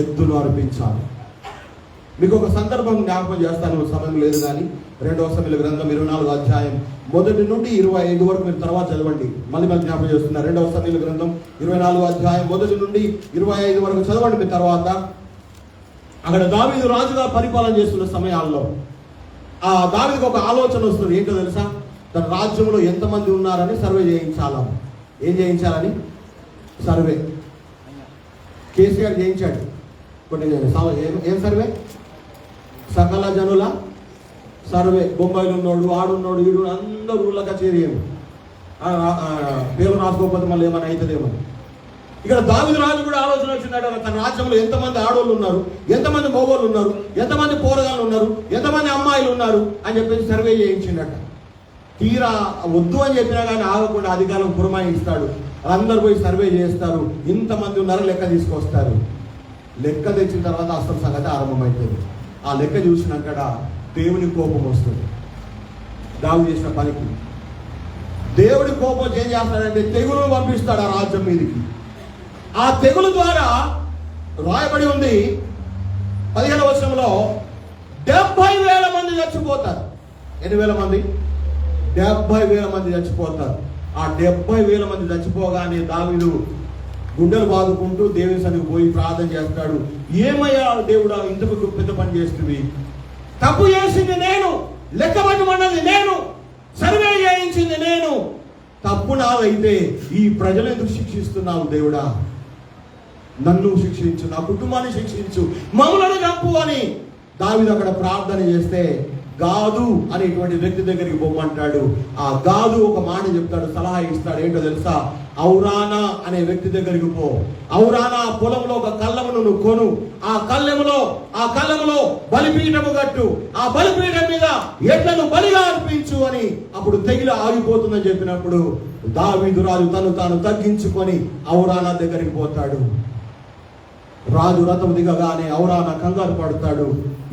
ఎద్దును అర్పించాలి. మీకు ఒక సందర్భం జ్ఞాపకం చేస్తాను, సమయం లేదు కానీ 2వ సమూయేలు గ్రంథం 24వ అధ్యాయం 1 నుండి 25 వరకు మీరు తర్వాత చదవండి. మళ్ళీ జ్ఞాపకం చేస్తున్నారు. 2వ సమూయేలు గ్రంథం 24వ అధ్యాయం 1 నుండి 25 వరకు చదవండి మీరు తర్వాత. అక్కడ దావీదు రాజుగా పరిపాలన చేస్తున్న సమయాల్లో ఆ దావీదుకు ఒక ఆలోచన వస్తుంది. ఏంటో తెలుసా? తన రాజ్యంలో ఎంతమంది ఉన్నారని సర్వే చేయించాలి. ఏం చేయించాలని? సర్వే. కేసీఆర్ చేయించాడు కొన్ని. ఏం సర్వే? సకల జనుల సర్వే. బొంబాయిలో ఉన్నోడు, ఆడున్నోడు, ఈడు అందరూ ఊళ్ళ కచేరీ పేరు రాసుకోకపోతే మళ్ళీ ఏమైనా అవుతుందేమో. ఇక్కడ దావీదు రాజు కూడా ఆలోచన వచ్చిందట, తన రాజ్యంలో ఎంతమంది ఆడోళ్ళు ఉన్నారు, ఎంతమంది మగవాళ్ళు ఉన్నారు, ఎంతమంది పోరగాళ్ళు ఉన్నారు, ఎంతమంది అమ్మాయిలు ఉన్నారు అని చెప్పేసి సర్వే చేయించిండట. తీరా వద్దు అని చెప్పినా కానీ ఆగకుండా అధికారం పురమాయిస్తాడు. అందరు పోయి సర్వే చేస్తారు, ఇంతమంది ఉన్నారు లెక్క తీసుకొస్తారు. లెక్క తెచ్చిన తర్వాత అసలు సంగతి ఆరంభమవుతుంది. ఆ లెక్క చూసినాక దేవుని కోపం వస్తుంది. దావీదు చేసిన పనికి దేవుడి కోపం ఏం చేస్తాడంటే తెగులు పంపిస్తాడు ఆ రాజ్యం మీదకి. ఆ తెగులు ద్వారా రాయబడి ఉంది 15వ వచనంలో 70,000 మంది చచ్చిపోతారు. 8,000 మంది? 70,000 మంది చచ్చిపోతారు. ఆ 70,000 మంది చచ్చిపోగానే దావీదు గుండెలు బాదుకుంటూ దేవుని సన్నిధికి పోయి ప్రార్థన చేస్తాడు. ఏమయ్యా దేవుడా, ఇంతకు పెద్ద పని చేస్తుంది, తప్పు చేసింది నేను, లెక్క పట్టమన్నది నేను, సర్వే చేయించింది నేను, తప్పు నాదైతే ఈ ప్రజలు ఎందుకు శిక్షిస్తున్నావు దేవుడా? నన్ను శిక్షించు, నా కుటుంబాన్ని శిక్షించు, మమ్మలను చంపు అని దావీదు అక్కడ ప్రార్థన చేస్తే గాదు అనేటువంటి వ్యక్తి దగ్గరికి పొమ్మంటాడు. ఆ గాదు ఒక మాట చెప్తాడు, సలహా ఇస్తాడు. ఏంటో తెలుసా? ఔరానా అనే వ్యక్తి దగ్గరికి పో. ఔరానా పొలంలో ఒక కళ్ళమును నువ్వు కొను. ఆ కళ్ళములో బలిపీఠము కట్టు. ఆ బలిపీఠం మీద ఎడ్లను బలిగా అర్పించు అని. అప్పుడు తెగిల ఆగిపోతుందని చెప్పినప్పుడు దావీదు రాజు తాను తగ్గించుకొని ఔరానా దగ్గరికి పోతాడు. రాజు రథం దిగగానే ఔరానా కంగారు పడతాడు.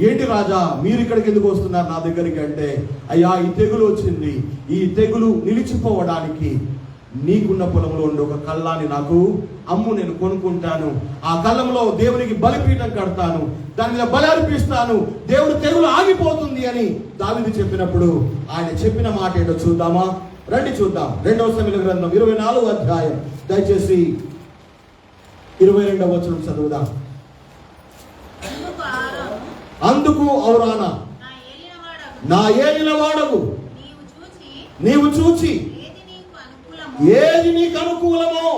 ఏంటి రాజా, మీరు ఇక్కడికి ఎందుకు వస్తున్నారు నా దగ్గరికి అంటే, అయ్యా ఈ తెగులు వచ్చింది, ఈ తెగులు నిలిచిపోవడానికి నీకున్న పొలంలో ఉండి ఒక కళ్ళాన్ని నాకు అమ్ము, నేను కొనుక్కుంటాను. ఆ కళ్ళంలో దేవునికి బలిపీఠం కడతాను, దాని మీద బలి అర్పిస్తాను, దేవుడు తెగులు ఆగిపోతుంది అని దావీదు చెప్పినప్పుడు ఆయన చెప్పిన మాట ఏంటో చూద్దామా? రండి చూద్దాం. 2వ సమూయేలు గ్రంథం 24వ అధ్యాయం దయచేసి 22వ వచనం చదువుదాం. అందుకు ఔరానా, నా ఏలిన వాడవు, నీవు చూచి ఏది నీకు అనుకూలమో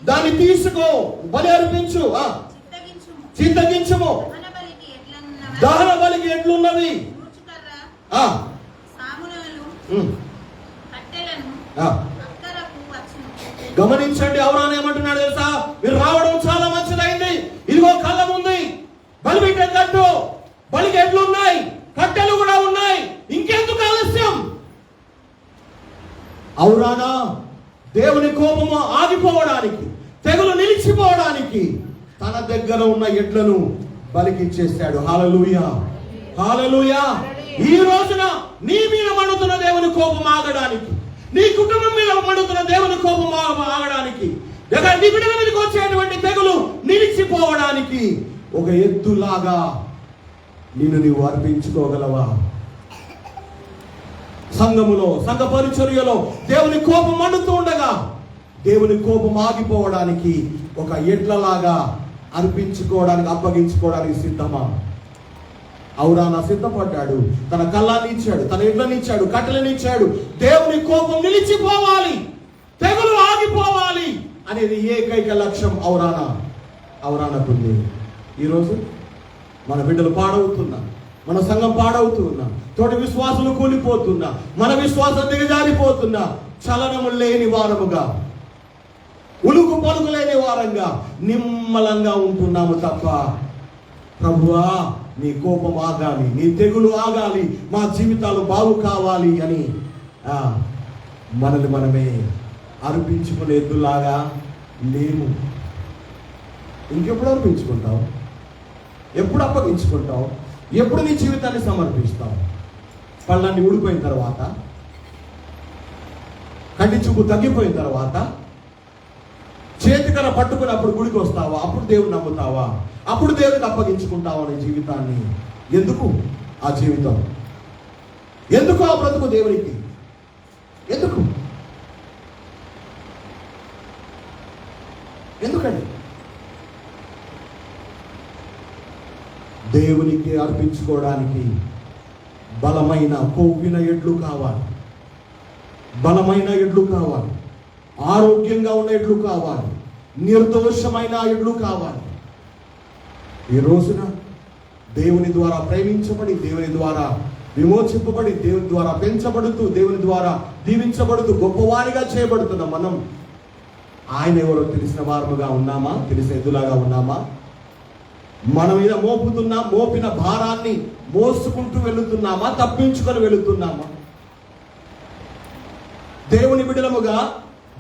దాన్ని తీసుకో, బలి అర్పించు, చింతగించుము. దహన బలికి ఎట్లున్నవి? గమనించండి, ఔరానా ఏమంటున్నాడు తెలుసా? మీరు రావడం చాలా అన్నట్టు బలికి ఎడ్లు ఉన్నాయి, కట్టెలు కూడా ఉన్నాయి, ఇంకెందుకు ఆలస్యం? అవురానా దేవుని కోపము ఆగిపోవడానికి, తెగులు నిలిచిపోవడానికి తన దగ్గర ఉన్న ఎడ్లను బలికిచ్చేశాడు. హల్లెలూయా, హల్లెలూయా. ఈ రోజున నీ మీద మండుతున్న దేవుని కోపం ఆగడానికి, నీ కుటుంబం మీద మండుతున్న దేవుని కోపం ఆగడానికి, నీ బిడ్డల మీదకి వచ్చేటువంటి తెగులు నిలిచిపోవడానికి ఒక ఎద్దులాగా నిన్ను నీవు అర్పించుకోగలవా? సంఘములో, సంఘ పరిచర్యలో దేవుని కోపం మండుతూ ఉండగా దేవుని కోపం ఆగిపోవడానికి ఒక ఎడ్లలాగా అర్పించుకోవడానికి, అప్పగించుకోవడానికి సిద్ధమా? అవురానా సిద్ధపడ్డాడు. తన కళ్ళాన్ని ఇచ్చాడు, తన ఎడ్లని ఇచ్చాడు, కట్టెలని ఇచ్చాడు. దేవుని కోపం నిలిచిపోవాలి, తెగులు ఆగిపోవాలి అనేది ఏకైక లక్ష్యం అవురానకుంది. ఈరోజు మన బిడ్డలు పాడవుతున్నా, మన సంఘం పాడవుతున్నా, తోటి విశ్వాసులు కూలిపోతున్నా, మన విశ్వాసం దిగజారిపోతున్నా, చలనము లేని వారముగా, ఉలుకు పలుకు లేని వారంగా నిమ్మలంగా ఉంటున్నాము తప్ప, ప్రభువా నీ కోపం ఆగాలి, నీ తెగులు ఆగాలి, మా జీవితాలు బాగు కావాలి అని మనల్ని మనమే అర్పించుకునే ఎద్దులాగా లేము. ఇంకెప్పుడు అర్పించుకుంటావు? ఎప్పుడు అప్పగించుకుంటావు? ఎప్పుడు నీ జీవితాన్ని సమర్పిస్తావు? పళ్ళన్నీ ఊడిపోయిన తర్వాత, కంటి చూపు తగ్గిపోయిన తర్వాత, చేతికర పట్టుకున్నప్పుడు గుడికి వస్తావా? అప్పుడు దేవుని నమ్ముతావా? అప్పుడు దేవునికి అప్పగించుకుంటావా నీ జీవితాన్ని? ఎందుకు ఆ జీవితం? ఎందుకు ఆ బ్రతుకు దేవునికి? ఎందుకండి? దేవునికి అర్పించుకోవడానికి బలమైన కొవ్విన ఎడ్లు కావాలి, బలమైన ఎడ్లు కావాలి, ఆరోగ్యంగా ఉన్న ఎడ్లు కావాలి, నిర్దోషమైన ఎడ్లు కావాలి. ఈ రోజున దేవుని ద్వారా ప్రేమించబడి, దేవుని ద్వారా విమోచింపబడి, దేవుని ద్వారా పెంచబడుతూ, దేవుని ద్వారా దీవించబడుతూ గొప్పవారిగా చేయబడుతున్న మనం ఆయన ఎవరో తెలిసిన వారముగా ఉన్నామా? తెలిసిన ఎద్దులాగా ఉన్నామా? మన మీద మోపిన భారాన్ని మోసుకుంటూ వెళుతున్నామా? తప్పించుకొని వెళుతున్నామా? దేవుని బిడ్డలముగా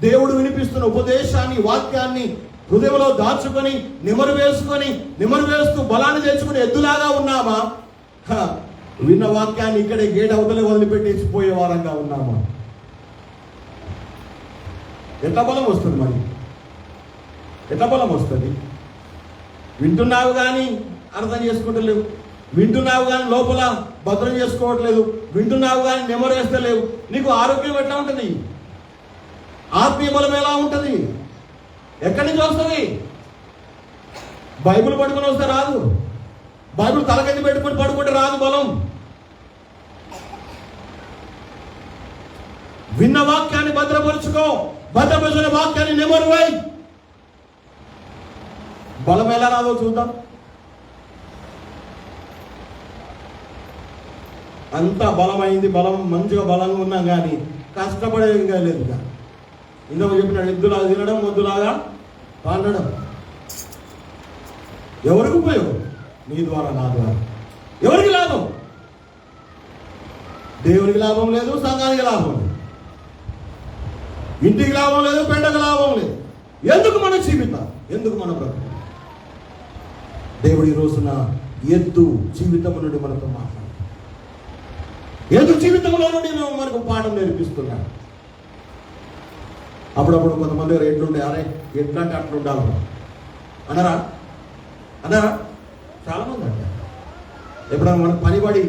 దేవుడు వినిపిస్తున్న ఉపదేశాన్ని, వాక్యాన్ని హృదయంలో దాచుకొని నిమరు వేస్తూ బలాన్ని తెచ్చుకుని ఎద్దులాగా ఉన్నామా? విన్న వాక్యాన్ని ఇక్కడే గేట్ అవతలే వదిలిపెట్టేసి పోయే వారంగా ఉన్నామా? ఎట్లా బలం వస్తుంది? మరి ఎట్లా బలం వస్తుంది? వింటున్నావు కానీ అర్థం చేసుకుంటలేవు, వింటున్నావు కానీ లోపల భద్రం చేసుకోవట్లేదు, వింటున్నావు కానీ నెమరు వేస్తలేవు. నీకు ఆరోగ్యం ఎట్లా ఉంటుంది? ఆత్మీయ బలం ఎలా ఉంటుంది? ఎక్కడి నుంచి వస్తుంది? బైబిల్ పట్టుకొని వస్తే రాదు, బైబిల్ తలకెత్తి పెట్టుకొని పడుకుంటే రాదు బలం. విన్న వాక్యాన్ని భద్రపరుచుకో, భద్రపరిచిన వాక్యాన్ని నెమరువై. బలం ఎలా రాదో చూద్దాం. అంతా బలమైంది, మంచిగా బలంగా ఉన్నాం కానీ కష్టపడేది లేదు. ఇందులో చెప్పినాడు, ఎద్దులాగా తినడం, మొద్దులాగా పండడం. ఎవరికి ఉపయోగం? నీ ద్వారా, నా ద్వారా. ఎవరికి లాభం? దేవునికి లాభం లేదు, సంఘానికి లాభం లేదు, ఇంటికి లాభం లేదు, పెండకు లాభం లేదు. ఎందుకు మన జీవితం? ఎందుకు మన బ్రతుకు? దేవుడి రోజున ఎద్దు జీవితం నుండి మనతో మాట్లాడు, ఎద్దు జీవితంలో నుండి మనకు పాఠం నేర్పిస్తున్నాడు. అప్పుడప్పుడు కొంతమంది ఎట్లుండే, అరే ఎట్లంటే అట్లా ఉండాలి అన్నారా? చాలా మంది అంటారు. ఎప్పుడైనా మనకు పనిపడి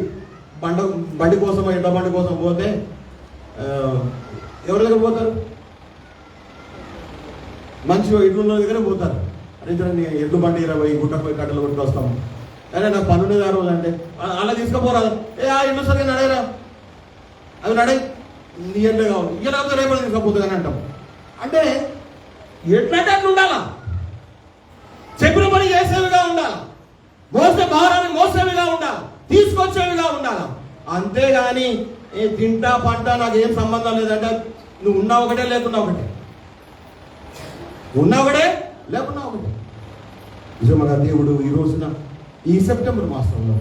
బండి కోసం, ఎడ్ల బండి కోసం పోతే ఎవరి దగ్గర పోతారు? మంచిగా ఎడ్లున్న దగ్గరే పోతారు. అరే ఎడ్లు బండి 20 గుట్టకు పోయి కట్టలు కొట్టుకు వస్తాము. అరే నాకు పనుండేది ఆ రోజు అంటే అలా తీసుకుపోరాదు. ఆ ఎడ్లు సరిగ్గా నడేరా, అవి నడే, నీ ఎడ్లే కావాలి, ఇక లేకపోతే రేపటి తీసుకపోతుంది అని అంటాం. అంటే ఎట్లంటే అట్లా ఉండాలా? చెప్పిన పని చేసేవిగా ఉండాలి, మోసే భారాన్ని మోసేవిగా ఉండాలి, తీసుకొచ్చేవిగా ఉండాలి. అంతేగాని తింటా పంట నాకు ఏం సంబంధం లేదంటే నువ్వు ఉన్నా ఒకటే, లేకున్నా ఒకటే, ఉన్నా ఒకటే, లేకున్నా ఒకటే. నిజంగా దేవుడు ఈ రోజున ఈ సెప్టెంబర్ మాసంలో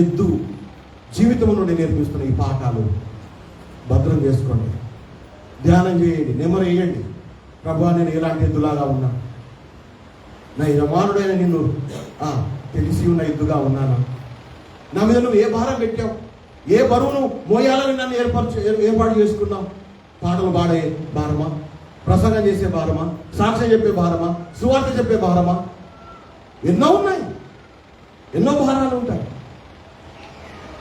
ఎద్దు జీవితం నుండి నేర్పిస్తున్న ఈ పాఠాలు భద్రం చేసుకోండి, ధ్యానం చేయండి, నెమరు వేయండి. ప్రభువా, నేను ఎలాంటి ఎద్దులాగా ఉన్నా? నా యజమానుడైన నిన్ను తెలిసి ఉన్న ఎద్దుగా ఉన్నానా? నా మీద నువ్వు ఏ భారం పెట్టావు? ఏ బరువును మోయాలని నన్ను ఏర్పాటు చేసుకున్నావు? పాటలు పాడే భారమా? ప్రసంగం చేసే భారమా? సాక్ష్యం చెప్పే భారమా? సువార్త చెప్పే భారమా? ఎన్నో ఉన్నాయి, ఎన్నో భారాలు ఉంటాయి.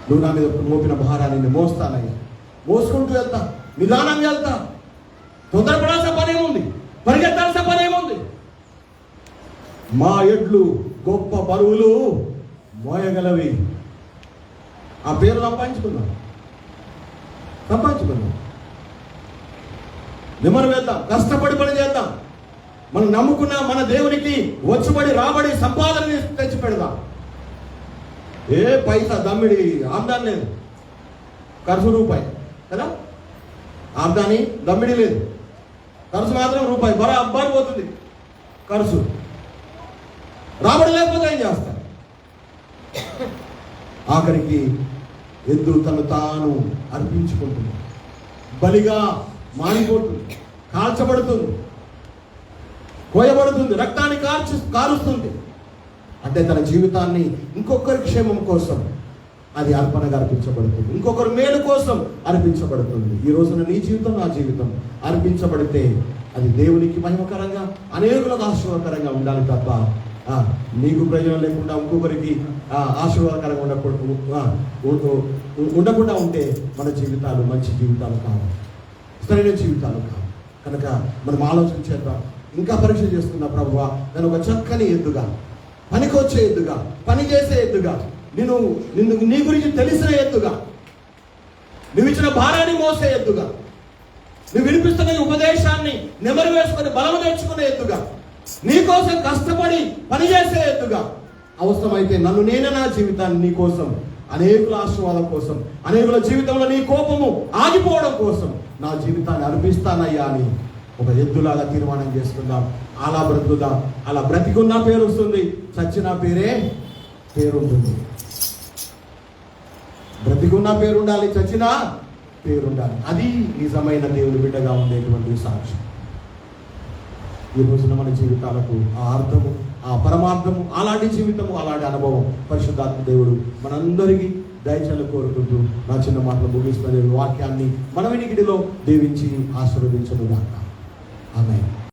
నువ్వు నా మీద మోపిన భారాన్ని నేను మోస్తానయ్యా, మోసుకుంటూ వెళ్తా, నిదానంగా వెళ్తా. తొందరపడాల్సిన పనేముంది? పరిగెత్తాల్సిన పనేముంది? మా ఎడ్లు గొప్ప బరువులు మోయగలవి. ఆ పేరు సంపాదించుకుందాం. నెమ్మది వేద్దాం, కష్టపడి పని చేద్దాం. మనం నమ్ముకున్న మన దేవునికి వచ్చుబడి రాబడి సంపాదన తెచ్చి పెడదాం. ఏ పైసా దమ్మిడి ఆమ్దాని లేదు, ఖర్చు రూపాయి కదా. ఆమ్దాని దమ్మిడి లేదు, ఖర్చు మాత్రం రూపాయి. బరాబర్ పోతుంది ఖర్చు. రాబడి లేకపోతే ఏం చేస్తాం? ఆఖరికి ఎద్దు తను తాను అర్పించుకుంటుంది, బలిగా మారిపోతుంది, కాల్చబడుతుంది, కోయబడుతుంది, రక్తాన్ని కారుస్తుంది. అంటే తన జీవితాన్ని ఇంకొకరి క్షేమం కోసం అది అర్పణగా అర్పించబడుతుంది, ఇంకొకరి మేలు కోసం అర్పించబడుతుంది. ఈ రోజున నీ జీవితం, నా జీవితం అర్పించబడితే అది దేవునికి మహిమకరంగా, అనేకులకు ఆశీర్వాదకరంగా ఉండాలి తప్ప నీకు ప్రయోజనం లేకుండా ఇంకొకరికి ఆశీర్వాదకరంగా ఉండకుండా ఉంటే మన జీవితాలు మంచి జీవితాలు కావు, సరైన జీవితాలు కావు. కనుక మనం ఆలోచన చేద్దాం, ఇంకా పరీక్ష చేసుకున్నా. ప్రభువా, నేను ఒక చక్కని ఎద్దుగా, పనికొచ్చే ఎద్దుగా, పని చేసే ఎద్దుగా, నీ గురించి తెలిసిన ఎద్దుగా, నువ్వు ఇచ్చిన భారాన్ని మోసే ఎద్దుగా, నువ్వు వినిపిస్తున్న ఉపదేశాన్ని నెమరు వేసుకొని బలము తెచ్చుకునే ఎద్దుగా, నీకోసం కష్టపడి పనిచేసే ఎద్దుగా, అవసరమైతే నన్ను నేనే నా జీవితాన్ని నీ కోసం, అనేకుల ఆశీర్వాదం కోసం, అనేకుల జీవితంలో నీ కోపము ఆగిపోవడం కోసం నా జీవితాన్ని అర్పిస్తానయ్యా అని ఒక ఎద్దులాగా తీర్మానం చేసుకుందాం. అలా బ్రతుకుదాం. అలా బ్రతికున్న పేరు వస్తుంది, చచ్చిన పేరు ఉంటుంది. బ్రతికున్న పేరు ఉండాలి, చచ్చిన పేరు ఉండాలి. అది నిజమైన దేవుని బిడ్డగా ఉండేటువంటి సాక్ష్యం. ఈ రోజున మన జీవితాలకు ఆ అర్థము, ఆ పరమార్థము, అలాంటి జీవితము, అలాంటి అనుభవం పరిశుద్ధాత్మ దేవుడు మనందరికీ దయచేయాలని కోరుకుంటూ నా చిన్న మాటలు ముగిస్తున్న వాక్యాన్ని మన వినికిడిలో దీవించి ఆశీర్వదించును గాక. ఆమేన్.